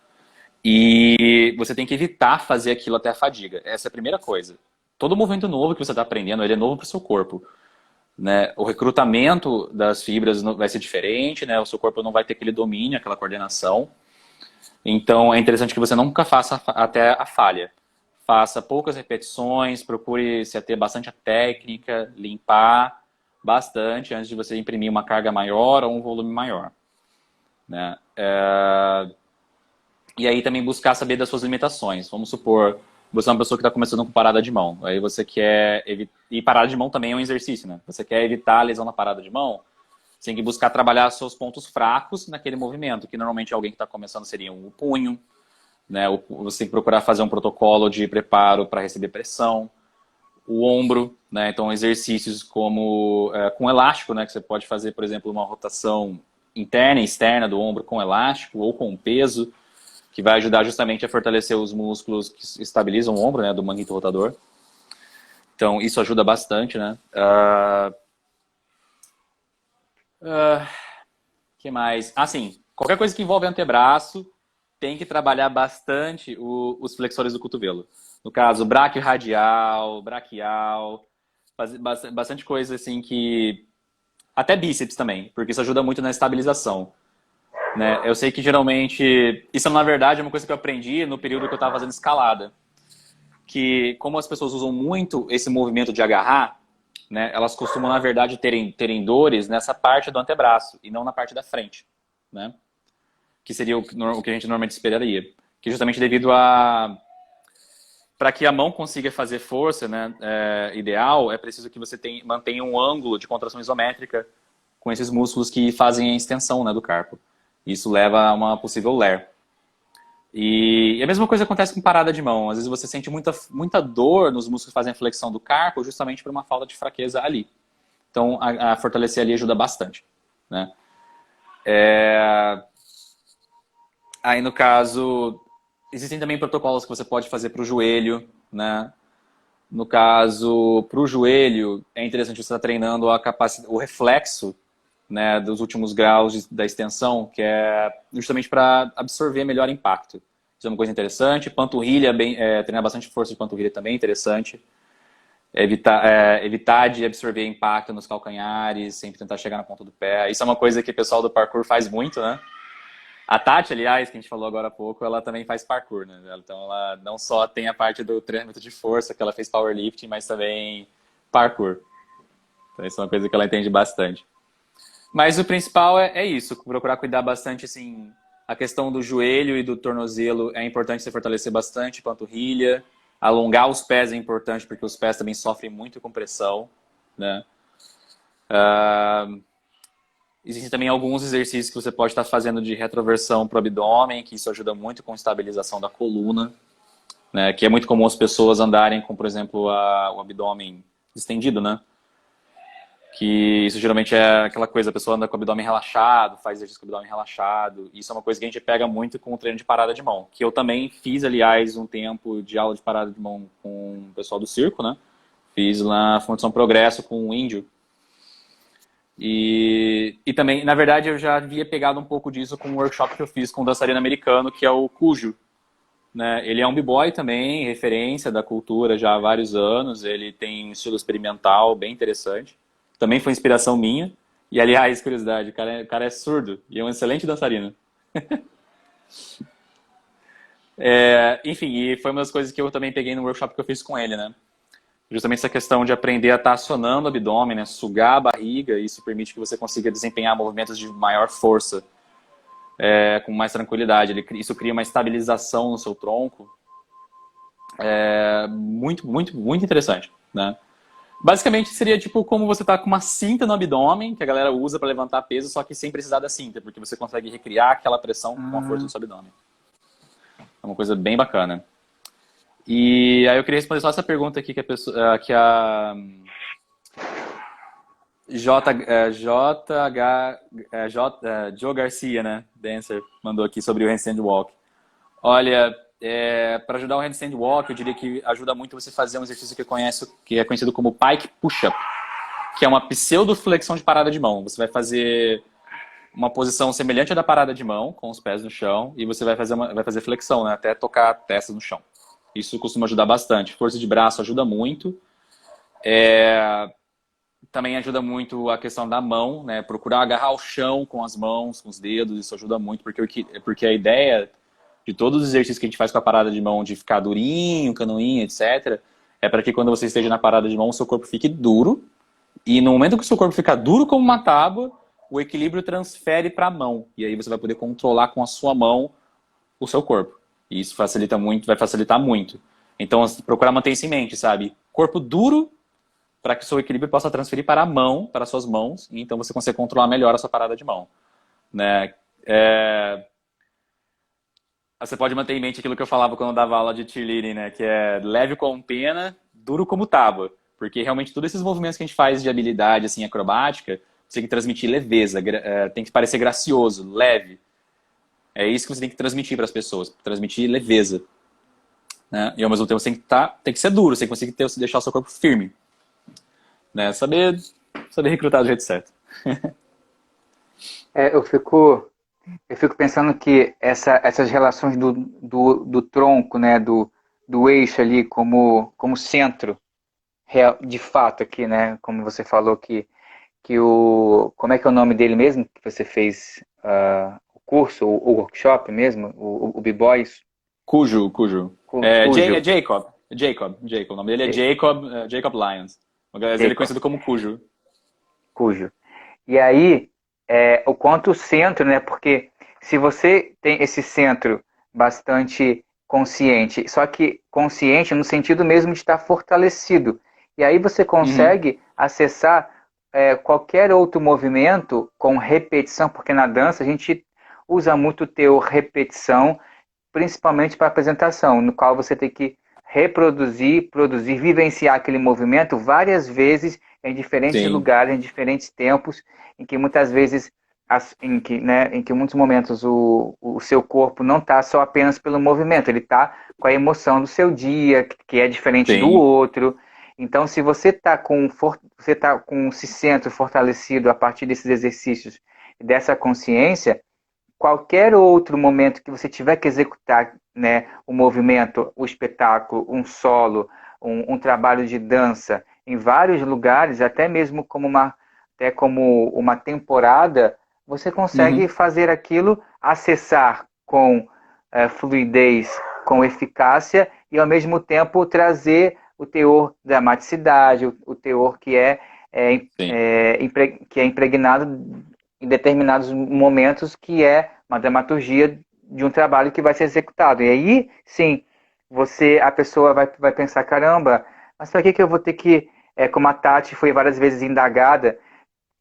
E você tem que evitar fazer aquilo até a fadiga. Essa é a primeira coisa. Todo movimento novo que você está aprendendo, ele é novo para o seu corpo, né? O recrutamento das fibras vai ser diferente, né? O seu corpo não vai ter aquele domínio, aquela coordenação. Então é interessante que você nunca faça até a falha. Faça poucas repetições, procure se ater bastante à técnica, limpar bastante antes de você imprimir uma carga maior ou um volume maior, né? E aí também buscar saber das suas limitações. Vamos supor, você é uma pessoa que está começando com parada de mão. Aí você quer e parada de mão também é um exercício, né? Você quer evitar a lesão na parada de mão, você tem que buscar trabalhar seus pontos fracos naquele movimento, que normalmente alguém que está começando seria o punho, né? Você tem que procurar fazer um protocolo de preparo para receber pressão, o ombro, né? Então exercícios como com elástico, né? Que você pode fazer, por exemplo, uma rotação interna e externa do ombro com elástico ou com peso, que vai ajudar justamente a fortalecer os músculos que estabilizam o ombro, né? Do manguito rotador. Então isso ajuda bastante, né? Que mais? Assim, qualquer coisa que envolve antebraço, tem que trabalhar bastante os flexores do cotovelo. No caso, braquio radial, braquial, bastante coisa assim que... Até bíceps também, porque isso ajuda muito na estabilização. Né? Eu sei que geralmente... Isso, na verdade, é uma coisa que eu aprendi no período que eu estava fazendo escalada. Que como as pessoas usam muito esse movimento de agarrar, né, elas costumam, na verdade, terem dores nessa parte do antebraço e não na parte da frente. Né? Que seria o que a gente normalmente esperaria. Que justamente devido a... Para que a mão consiga fazer força, né, ideal, é preciso que você mantenha um ângulo de contração isométrica com esses músculos que fazem a extensão, né, do carpo. Isso leva a uma possível ler. E a mesma coisa acontece com parada de mão. Às vezes você sente muita dor nos músculos que fazem a flexão do carpo justamente por uma falta de fraqueza ali. Então, a fortalecer ali ajuda bastante. Né? Aí, no caso, existem também protocolos que você pode fazer para o joelho, né? No caso, para o joelho, é interessante você estar treinando a capacidade, o reflexo, né, dos últimos graus da extensão, que é justamente para absorver melhor impacto. Isso é uma coisa interessante. Panturrilha, treinar bastante força de panturrilha também é interessante. Evitar de absorver impacto nos calcanhares, sempre tentar chegar na ponta do pé. Isso é uma coisa que o pessoal do parkour faz muito, né? A Tati, aliás, que a gente falou agora há pouco, ela também faz parkour, né? Então ela não só tem a parte do treinamento de força, que ela fez powerlifting, mas também parkour. Então isso é uma coisa que ela entende bastante. Mas o principal é isso, procurar cuidar bastante, assim, a questão do joelho e do tornozelo é importante você fortalecer bastante, panturrilha, alongar os pés é importante, porque os pés também sofrem muito com pressão, né? Existem também alguns exercícios que você pode estar fazendo de retroversão para o abdômen, que isso ajuda muito com a estabilização da coluna, né? Que é muito comum as pessoas andarem com, por exemplo, o abdômen distendido, né? Que isso geralmente é aquela coisa, a pessoa anda com o abdômen relaxado, faz exercício com o abdômen relaxado. Isso é uma coisa que a gente pega muito com o treino de parada de mão. Que eu também fiz, aliás, um tempo de aula de parada de mão com o pessoal do circo, né? Fiz lá na Fundação Progresso com o índio. E também, na verdade, eu já havia pegado um pouco disso com um workshop que eu fiz com um dançarino americano, que é o Cujo. Né? Ele é um b-boy também, referência da cultura já há vários anos. Ele tem um estilo experimental bem interessante. Também foi inspiração minha. E, aliás, curiosidade, o cara é surdo e é um excelente dançarino. Enfim, e foi uma das coisas que eu também peguei no workshop que eu fiz com ele, né? Justamente essa questão de aprender a estar acionando o abdômen, né? Sugar a barriga, isso permite que você consiga desempenhar movimentos de maior força, com mais tranquilidade. Isso cria uma estabilização no seu tronco. Muito, muito, muito interessante, né? Basicamente seria tipo como você tá com uma cinta no abdômen, que a galera usa para levantar peso, só que sem precisar da cinta, porque você consegue recriar aquela pressão com a força do seu abdômen. É uma coisa bem bacana. E aí eu queria responder só essa pergunta aqui que a Joe Garcia, né, dancer, mandou aqui sobre o handstand walk. Olha, para ajudar o handstand walk, eu diria que ajuda muito você fazer um exercício que é conhecido como pike push-up, que é uma pseudo-flexão de parada de mão. Você vai fazer uma posição semelhante à da parada de mão, com os pés no chão, e você vai fazer flexão, né, até tocar a testa no chão. Isso costuma ajudar bastante. Força de braço ajuda muito. Também ajuda muito a questão da mão, né? Procurar agarrar o chão com as mãos, com os dedos, isso ajuda muito, porque a ideia de todos os exercícios que a gente faz com a parada de mão, de ficar durinho, canoinho, etc., é para que quando você esteja na parada de mão, o seu corpo fique duro, e no momento que o seu corpo ficar duro como uma tábua, o equilíbrio transfere para a mão, e aí você vai poder controlar com a sua mão o seu corpo. E isso facilita muito, vai facilitar muito. Então, procurar manter isso em mente, sabe? Corpo duro, para que o seu equilíbrio possa transferir para a mão, para as suas mãos, e então você consegue controlar melhor a sua parada de mão. Né? Você pode manter em mente aquilo que eu falava quando eu dava aula de cheerleading, né? Que é leve como pena, duro como tábua. Porque realmente todos esses movimentos que a gente faz de habilidade assim, acrobática, você tem que transmitir leveza, tem que parecer gracioso, leve. É isso que você tem que transmitir para as pessoas, transmitir leveza. Né? E ao mesmo tempo você tem que ser duro, você tem que conseguir deixar o seu corpo firme. Né? Saber recrutar do jeito certo. Eu fico Eu fico pensando que essas relações do tronco, né, do eixo ali como centro, real, de fato aqui, né, como você falou que como é que é o nome dele mesmo que você fez o curso, o workshop mesmo, o B-Boys, Cujo. É, Cujo, É Jacob. Jacob. O nome dele é Jacob, Jacob Lyons. Mas ele é Jacob, conhecido como Cujo. Cujo. E aí, o quanto o centro, né? Porque se você tem esse centro bastante consciente, só que consciente no sentido mesmo de estar fortalecido, e aí você Uhum. consegue acessar qualquer outro movimento com repetição, porque na dança a gente usa muito o teor repetição, principalmente para apresentação, no qual você tem que reproduzir, produzir, vivenciar aquele movimento várias vezes em diferentes Sim, lugares, em diferentes tempos, em que muitas vezes, em que muitos momentos o seu corpo não está só apenas pelo movimento, ele está com a emoção do seu dia, que é diferente do sim, outro. Então, se você está você tá com esse centro fortalecido a partir desses exercícios, dessa consciência, qualquer outro momento que você tiver que executar, né, o movimento, o espetáculo, um solo, um trabalho de dança em vários lugares, até como uma temporada, você consegue uhum, fazer aquilo, acessar com fluidez, com eficácia e ao mesmo tempo trazer o teor dramaticidade, o teor sim, que é impregnado em determinados momentos, que é uma dramaturgia de um trabalho que vai ser executado. E aí, sim, a pessoa vai pensar, caramba, mas para que eu vou ter que, como a Tati foi várias vezes indagada,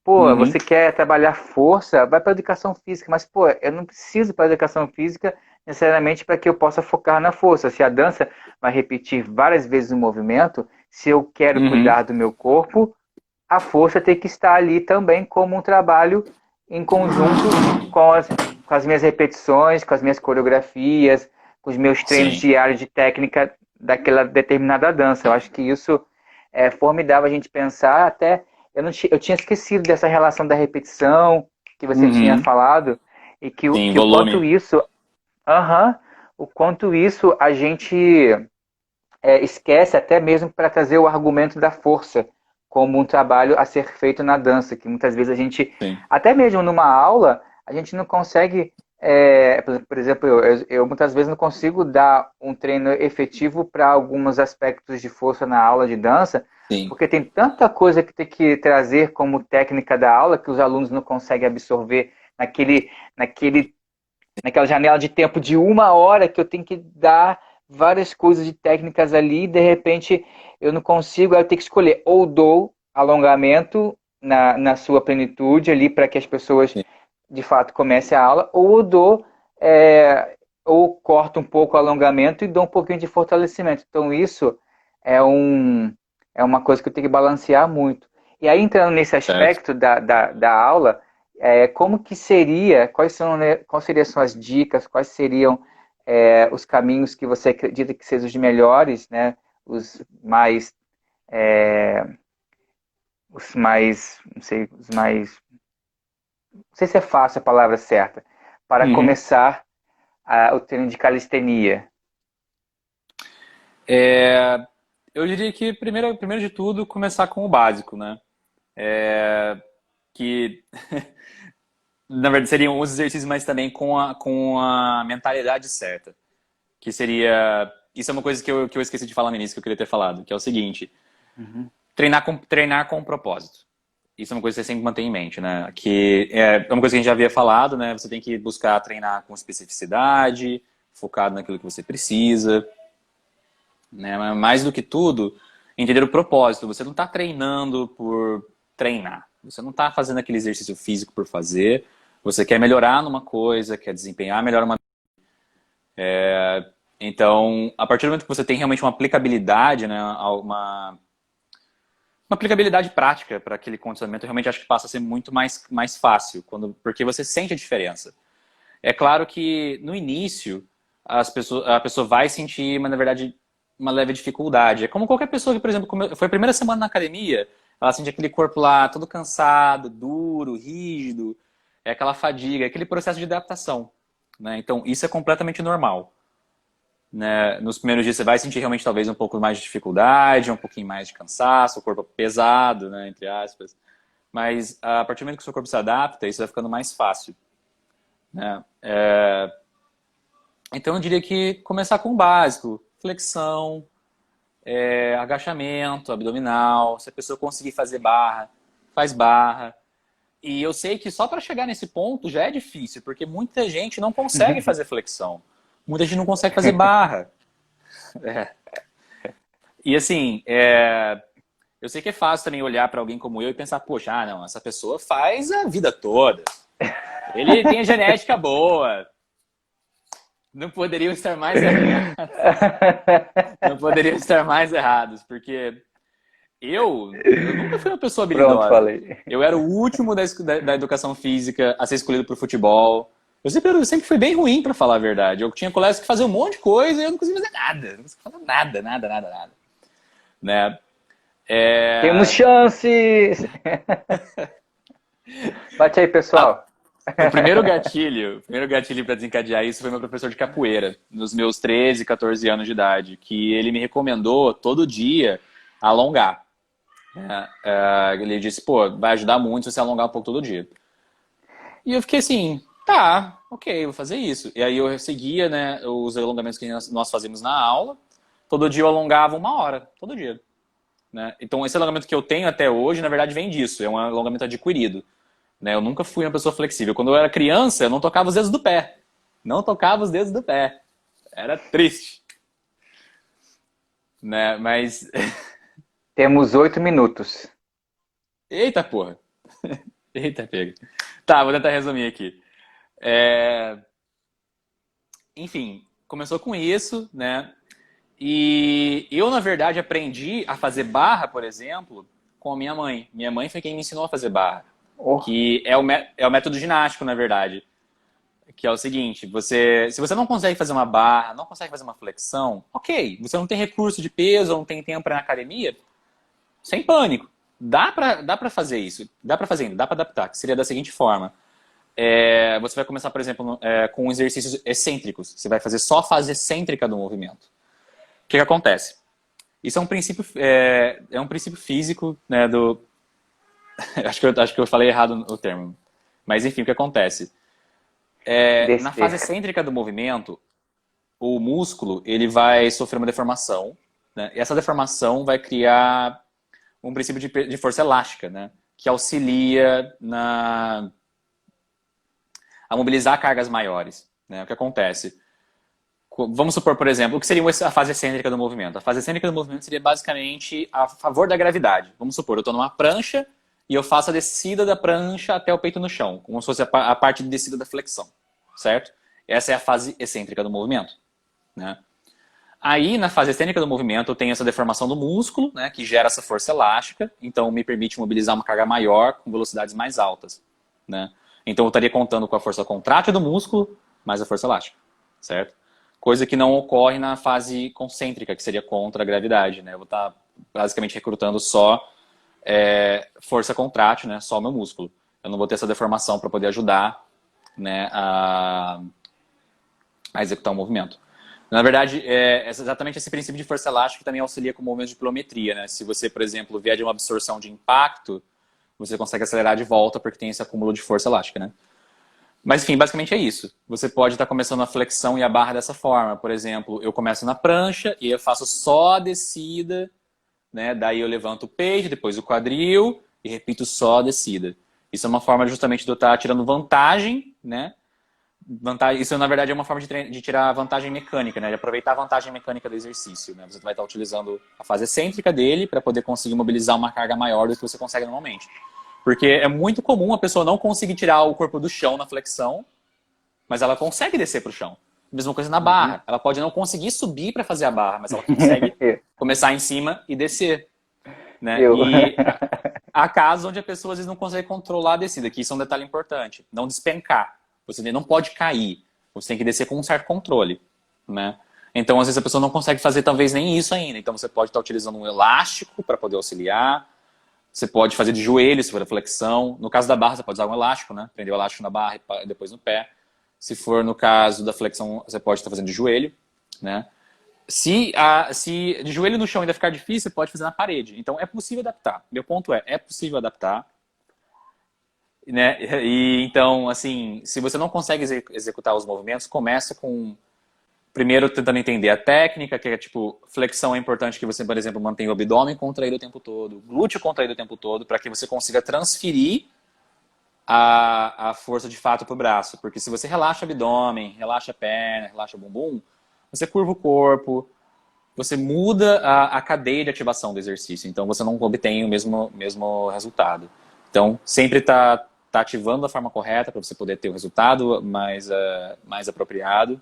pô, você uhum, quer trabalhar força, vai para educação física, mas pô, eu não preciso para educação física necessariamente para que eu possa focar na força. Se a dança vai repetir várias vezes o movimento, se eu quero uhum, cuidar do meu corpo, a força tem que estar ali também como um trabalho em conjunto com as minhas repetições, com as minhas coreografias, com os meus treinos sim, diários de técnica daquela determinada dança. Eu acho que isso é formidável a gente pensar. Até eu tinha esquecido dessa relação da repetição que você tinha uhum, falado e sim, que o quanto volume, isso, aham, o quanto isso a gente esquece até mesmo para trazer o argumento da força como um trabalho a ser feito na dança, que muitas vezes a gente, sim, até mesmo numa aula, a gente não consegue, por exemplo, eu muitas vezes não consigo dar um treino efetivo para alguns aspectos de força na aula de dança, sim, porque tem tanta coisa que tem que trazer como técnica da aula que os alunos não conseguem absorver naquele naquela janela de tempo de uma hora que eu tenho que dar várias coisas de técnicas ali, e de repente eu não consigo, aí eu tenho que escolher ou dou alongamento na sua plenitude ali para que as pessoas sim, de fato comecem a aula, ou eu dou é, ou corto um pouco o alongamento e dou um pouquinho de fortalecimento. Então isso é é uma coisa que eu tenho que balancear muito. E aí entrando nesse certo. aspecto da aula, como que seria, quais seriam as suas dicas, quais seriam os caminhos que você acredita que sejam os melhores, né? Os mais, é, não sei, não sei se é fácil a palavra certa, para Uhum. começar o treino de calistenia. É, eu diria que primeiro de tudo começar com o básico, né? Que na verdade seriam os exercícios, mas também com a mentalidade certa. Que seria. Isso é uma coisa que eu esqueci de falar no início, que eu queria ter falado, que é o seguinte: Uhum, treinar com propósito. Isso é uma coisa que você sempre mantém em mente, né? Que é uma coisa que a gente já havia falado, né? Você tem que buscar treinar com especificidade, focado naquilo que você precisa, né? Mas mais do que tudo, entender o propósito. Você não está treinando por treinar. Você não está fazendo aquele exercício físico por fazer. Você quer melhorar numa coisa, quer desempenhar melhor uma. Então, a partir do momento que você tem realmente uma aplicabilidade, né? Uma aplicabilidade prática para aquele condicionamento, eu realmente acho que passa a ser muito mais fácil, porque você sente a diferença. É claro que no início a pessoa vai sentir, mas na verdade, uma leve dificuldade. É como qualquer pessoa que, por exemplo, foi a primeira semana na academia, ela sente aquele corpo lá todo cansado, duro, rígido. é aquela fadiga, é aquele processo de adaptação, né? Então, isso é completamente normal, né? Nos primeiros dias você vai sentir realmente talvez um pouco mais de dificuldade, um pouquinho mais de cansaço, o corpo pesado, né, entre aspas. Mas a partir do momento que o seu corpo se adapta, isso vai ficando mais fácil, né? Então eu diria que começar com o básico, flexão, agachamento, abdominal. Se a pessoa conseguir fazer barra, faz barra. E eu sei que só para chegar nesse ponto já é difícil, porque muita gente não consegue fazer flexão. Muita gente não consegue fazer barra. É. E assim, eu sei que é fácil também olhar para alguém como eu e pensar, poxa, não, essa pessoa faz a vida toda. Ele tem a genética boa. Não poderiam estar mais errados. Não poderiam estar mais errados, porque eu nunca fui uma pessoa habilidosa. Pronto, falei. Eu era o último da educação física a ser escolhido para o futebol. Eu sempre fui bem ruim, para falar a verdade. Eu tinha colegas que faziam um monte de coisa e eu não conseguia fazer nada. Não conseguia fazer nada. Né? Temos chances! Bate aí, pessoal. O primeiro gatilho para desencadear isso foi meu professor de capoeira, nos meus 13, 14 anos de idade, que ele me recomendou todo dia alongar. Ele disse, pô, vai ajudar muito se você alongar um pouco todo dia. E eu fiquei assim, tá, ok, vou fazer isso. E aí eu seguia, né, os alongamentos que nós fazíamos na aula. Todo dia eu alongava 1 hora, todo dia. Né? Então esse alongamento que eu tenho até hoje, na verdade, vem disso. É um alongamento adquirido. Né? Eu nunca fui uma pessoa flexível. Quando eu era criança, eu não tocava os dedos do pé. Não tocava os dedos do pé. Era triste. Né? Mas... Temos 8 minutos. Eita porra. Eita pega. Tá, vou tentar resumir aqui. Enfim, começou com isso, né? E eu, na verdade, aprendi a fazer barra, por exemplo, com a minha mãe. Minha mãe foi quem me ensinou a fazer barra. Que é o método ginástico, na verdade. Que é o seguinte, se você não consegue fazer uma barra, não consegue fazer uma flexão, ok, você não tem recurso de peso, não tem tempo para ir na academia, sem pânico. Dá pra fazer isso, dá pra adaptar, que seria da seguinte forma. Você vai começar, por exemplo, com exercícios excêntricos. Você vai fazer só a fase excêntrica do movimento. O que acontece? Isso é um princípio físico, né, acho que eu falei errado o termo. Mas enfim, o que acontece? Na fase excêntrica do movimento, o músculo ele vai sofrer uma deformação, né? E essa deformação vai criar um princípio de força elástica, né? Que auxilia a mobilizar cargas maiores. Né? O que acontece? Vamos supor, por exemplo, o que seria a fase excêntrica do movimento? A fase excêntrica do movimento seria basicamente a favor da gravidade. Vamos supor, eu estou numa prancha e eu faço a descida da prancha até o peito no chão, como se fosse a parte de descida da flexão, certo? Essa é a fase excêntrica do movimento. Né? Aí, na fase excêntrica do movimento, eu tenho essa deformação do músculo, né, que gera essa força elástica, então me permite mobilizar uma carga maior com velocidades mais altas. Né? Então eu estaria contando com a força contrátil do músculo mais a força elástica, certo? Coisa que não ocorre na fase concêntrica, que seria contra a gravidade. Né? Eu vou estar basicamente recrutando só força contrátil, né? Só o meu músculo. Eu não vou ter essa deformação para poder ajudar, né, a executar o movimento. Na verdade, exatamente esse princípio de força elástica que também auxilia com o movimento de pilometria. Né? Se você, por exemplo, vier de uma absorção de impacto, você consegue acelerar de volta porque tem esse acúmulo de força elástica. Né? Mas, enfim, basicamente é isso. Você pode estar começando a flexão e a barra dessa forma. Por exemplo, eu começo na prancha e eu faço só a descida, né? Daí eu levanto o peito, depois o quadril e repito só a descida. Isso é uma forma justamente de eu estar tirando vantagem, né? Isso, na verdade, é uma forma de tirar vantagem mecânica, né? De aproveitar a vantagem mecânica do exercício. Né? Você vai estar utilizando a fase excêntrica dele para poder conseguir mobilizar uma carga maior do que você consegue normalmente. Porque é muito comum a pessoa não conseguir tirar o corpo do chão na flexão, mas ela consegue descer para o chão. Mesma coisa na barra. Ela pode não conseguir subir para fazer a barra, mas ela consegue começar em cima e descer. Né? E há casos onde a pessoa às vezes não consegue controlar a descida, que isso é um detalhe importante. Não despencar. Você não pode cair. Você tem que descer com um certo controle. Né? Então, às vezes, a pessoa não consegue fazer talvez nem isso ainda. Então, você pode estar utilizando um elástico para poder auxiliar. Você pode fazer de joelho, se for a flexão. No caso da barra, você pode usar um elástico, né? Prender o elástico na barra e depois no pé. Se for no caso da flexão, você pode estar fazendo de joelho, né? Se de joelho no chão ainda ficar difícil, você pode fazer na parede. Então, é possível adaptar. Meu ponto é possível adaptar. Né? E então, assim, se você não consegue executar os movimentos, começa com primeiro tentando entender a técnica, que é tipo, flexão é importante que você, por exemplo, mantenha o abdômen contraído o tempo todo, glúteo contraído o tempo todo, para que você consiga transferir a força de fato para o braço. Porque se você relaxa o abdômen, relaxa a perna, relaxa o bumbum, você curva o corpo, você muda a cadeia de ativação do exercício. Então você não obtém o mesmo resultado. Então sempre está ativando da forma correta para você poder ter o resultado mais apropriado.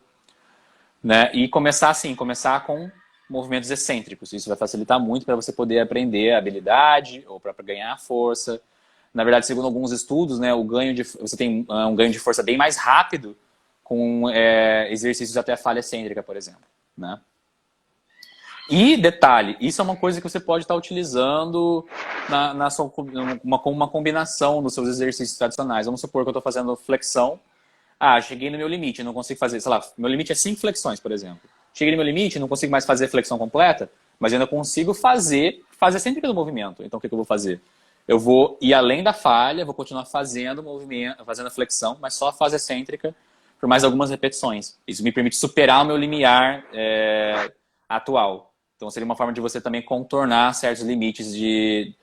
Né? E começar com movimentos excêntricos. Isso vai facilitar muito para você poder aprender a habilidade ou para ganhar força. Na verdade, segundo alguns estudos, né, você tem um ganho de força bem mais rápido com exercícios até a falha excêntrica, por exemplo. Né? E, detalhe, isso é uma coisa que você pode estar utilizando com uma combinação dos seus exercícios tradicionais. Vamos supor que eu estou fazendo flexão. Cheguei no meu limite, não consigo fazer, sei lá, meu limite é 5 flexões, por exemplo. Cheguei no meu limite, não consigo mais fazer flexão completa, mas ainda consigo fazer sempre pelo movimento. Então, o que eu vou fazer? Eu vou ir além da falha, vou continuar fazendo movimento, fazendo a flexão, mas só a fase excêntrica por mais algumas repetições. Isso me permite superar o meu limiar atual. Então, seria uma forma de você também contornar certos limites de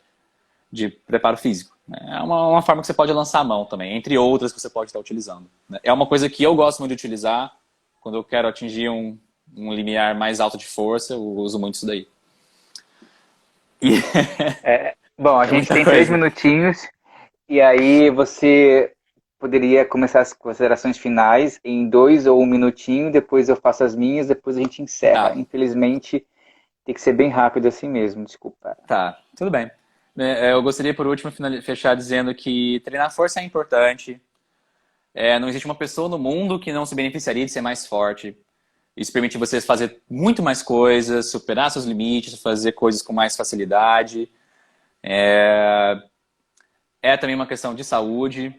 preparo físico. É uma forma que você pode lançar a mão também, entre outras que você pode estar utilizando. É uma coisa que eu gosto muito de utilizar quando eu quero atingir um limiar mais alto de força, eu uso muito isso daí. Bom, a gente tem 3 minutinhos e aí você poderia começar as considerações finais em 2 ou 1 minutinho, depois eu faço as minhas, depois a gente encerra. Infelizmente, tem que ser bem rápido assim mesmo, desculpa. Tá, tudo bem. Eu gostaria, por último, fechar dizendo que treinar força é importante. Não existe uma pessoa no mundo que não se beneficiaria de ser mais forte. Isso permite você fazer muito mais coisas, superar seus limites, fazer coisas com mais facilidade. É também uma questão de saúde,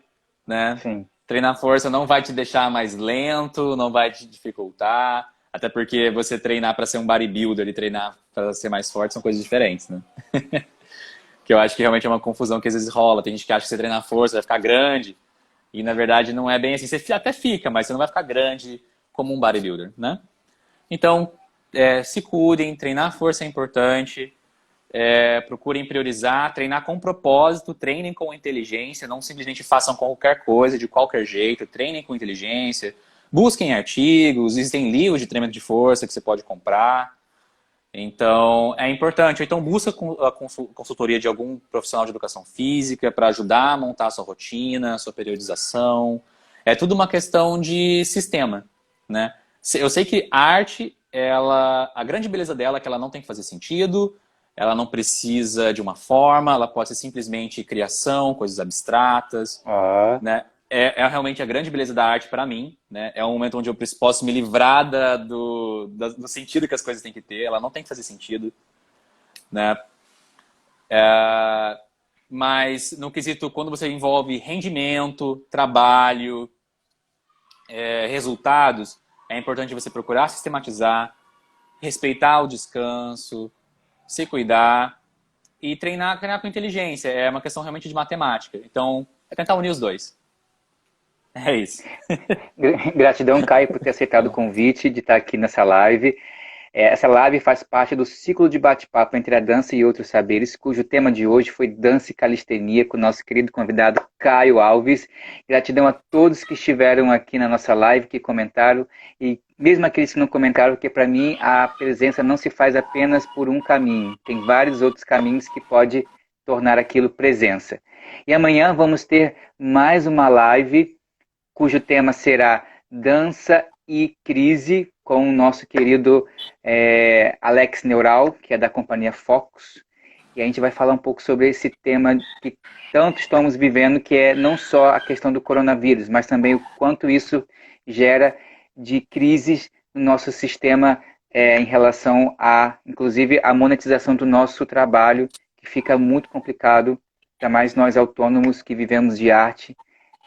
né? Sim. Treinar força não vai te deixar mais lento, não vai te dificultar. Até porque você treinar para ser um bodybuilder e treinar para ser mais forte são coisas diferentes, né? Que eu acho que realmente é uma confusão que às vezes rola. Tem gente que acha que você treinar força vai ficar grande. E na verdade não é bem assim. Você até fica, mas você não vai ficar grande como um bodybuilder, né? Então, se cuidem, treinar força é importante. Procurem priorizar, treinar com propósito, treinem com inteligência, não simplesmente façam qualquer coisa, de qualquer jeito, treinem com inteligência. Busquem artigos, existem livros de treinamento de força que você pode comprar. Então, é importante. Ou então, busca a consultoria de algum profissional de educação física para ajudar a montar a sua rotina, a sua periodização. É tudo uma questão de sistema, né? Eu sei que a arte, a grande beleza dela é que ela não tem que fazer sentido, ela não precisa de uma forma, ela pode ser simplesmente criação, coisas abstratas, né? É realmente a grande beleza da arte para mim, né? É um momento onde eu posso me livrar do sentido que as coisas têm que ter. Ela não tem que fazer sentido, né? Mas no quesito, quando você envolve rendimento, trabalho, resultados, é importante você procurar sistematizar, respeitar o descanso, se cuidar e treinar com inteligência. É uma questão realmente de matemática. Então, é tentar unir os dois. É isso. Gratidão, Caio, por ter aceitado o convite de estar aqui nessa live. Essa live faz parte do ciclo de bate-papo entre a dança e outros saberes, cujo tema de hoje foi dança e calistenia, com o nosso querido convidado Caio Alves. Gratidão a todos que estiveram aqui na nossa live, que comentaram, e mesmo aqueles que não comentaram, porque para mim a presença não se faz apenas por um caminho, tem vários outros caminhos que pode tornar aquilo presença. E amanhã vamos ter mais uma live cujo tema será dança e crise, com o nosso querido Alex Neural, que é da companhia Focus. E a gente vai falar um pouco sobre esse tema que tanto estamos vivendo, que é não só a questão do coronavírus, mas também o quanto isso gera de crises no nosso sistema em relação a, inclusive, a monetização do nosso trabalho, que fica muito complicado, ainda mais nós autônomos que vivemos de arte,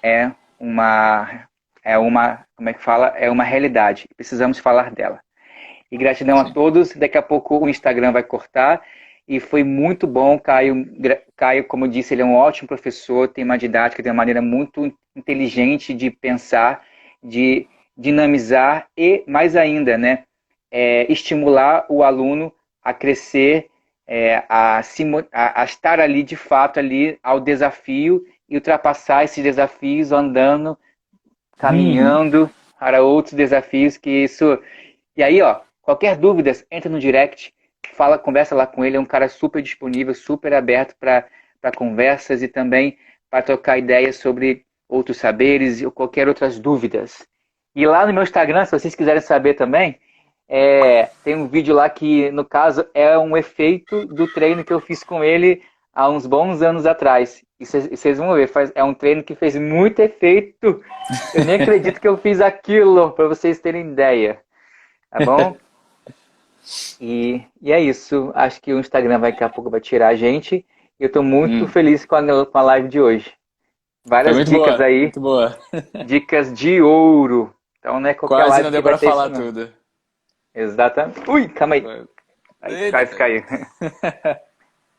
é como é que fala? É uma realidade. Precisamos falar dela. E gratidão a Sim. todos. Daqui a pouco o Instagram vai cortar. E foi muito bom, Caio. Caio, como eu disse, ele é um ótimo professor, tem uma didática, tem uma maneira muito inteligente de pensar, de dinamizar e, mais ainda, né, estimular o aluno a crescer, a estar ali de fato ali ao desafio e ultrapassar esses desafios andando, Uhum. caminhando para outros desafios que isso. E aí, ó, qualquer dúvida, entra no direct, fala, conversa lá com ele, é um cara super disponível, super aberto para conversas e também para trocar ideias sobre outros saberes ou qualquer outras dúvidas. E lá no meu Instagram, se vocês quiserem saber também, tem um vídeo lá que, no caso, é um efeito do treino que eu fiz com ele há uns bons anos atrás. E vocês vão ver, é um treino que fez muito efeito. Eu nem acredito que eu fiz aquilo, para vocês terem ideia. Tá bom? E é isso. Acho que o Instagram daqui a pouco vai tirar a gente. E eu estou muito Hum. feliz com a live de hoje. Foi Várias muito dicas boa, aí, muito boa. dicas de ouro. Então não é qualquer Quase live não que deu vai para ter isso, falar não. tudo. Exatamente. Ui, calma aí. Aí, Eita, quase pega. caiu.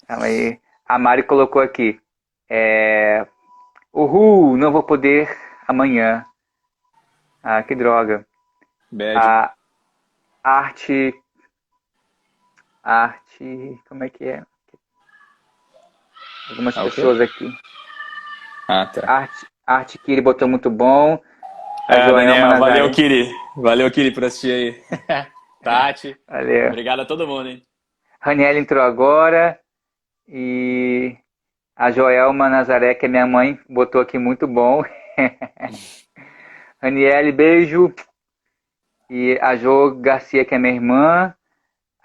Calma aí. A Mari colocou aqui. Uhul, não vou poder amanhã. Ah, que droga. Bad. A arte. Arte. Como é que é? Algumas Ah, o quê? pessoas aqui. Ah, tá. Arte que ele botou muito bom. A É, Joelma Daniel, valeu, Nazaré. Kiri. Valeu, Kiri, por assistir aí. Tati, Valeu. obrigado a todo mundo, hein? Raniel entrou agora. E a Joelma Nazaré, que é minha mãe, botou aqui muito bom. Raniele, beijo. E a Jo Garcia, que é minha irmã.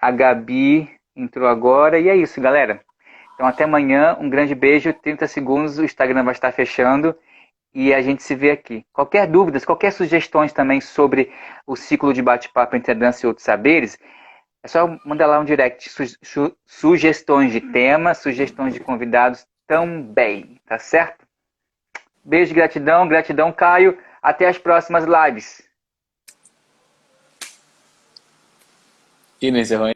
A Gabi entrou agora. E é isso, galera. Então até amanhã. Um grande beijo. 30 segundos. O Instagram vai estar fechando. E a gente se vê aqui. Qualquer dúvidas, qualquer sugestões também sobre o ciclo de bate-papo entre a dança e outros saberes, é só mandar lá um direct. Sugestões de temas, sugestões de convidados também, tá certo? Beijo, gratidão, gratidão, Caio. Até as próximas lives. E não encerrou ainda?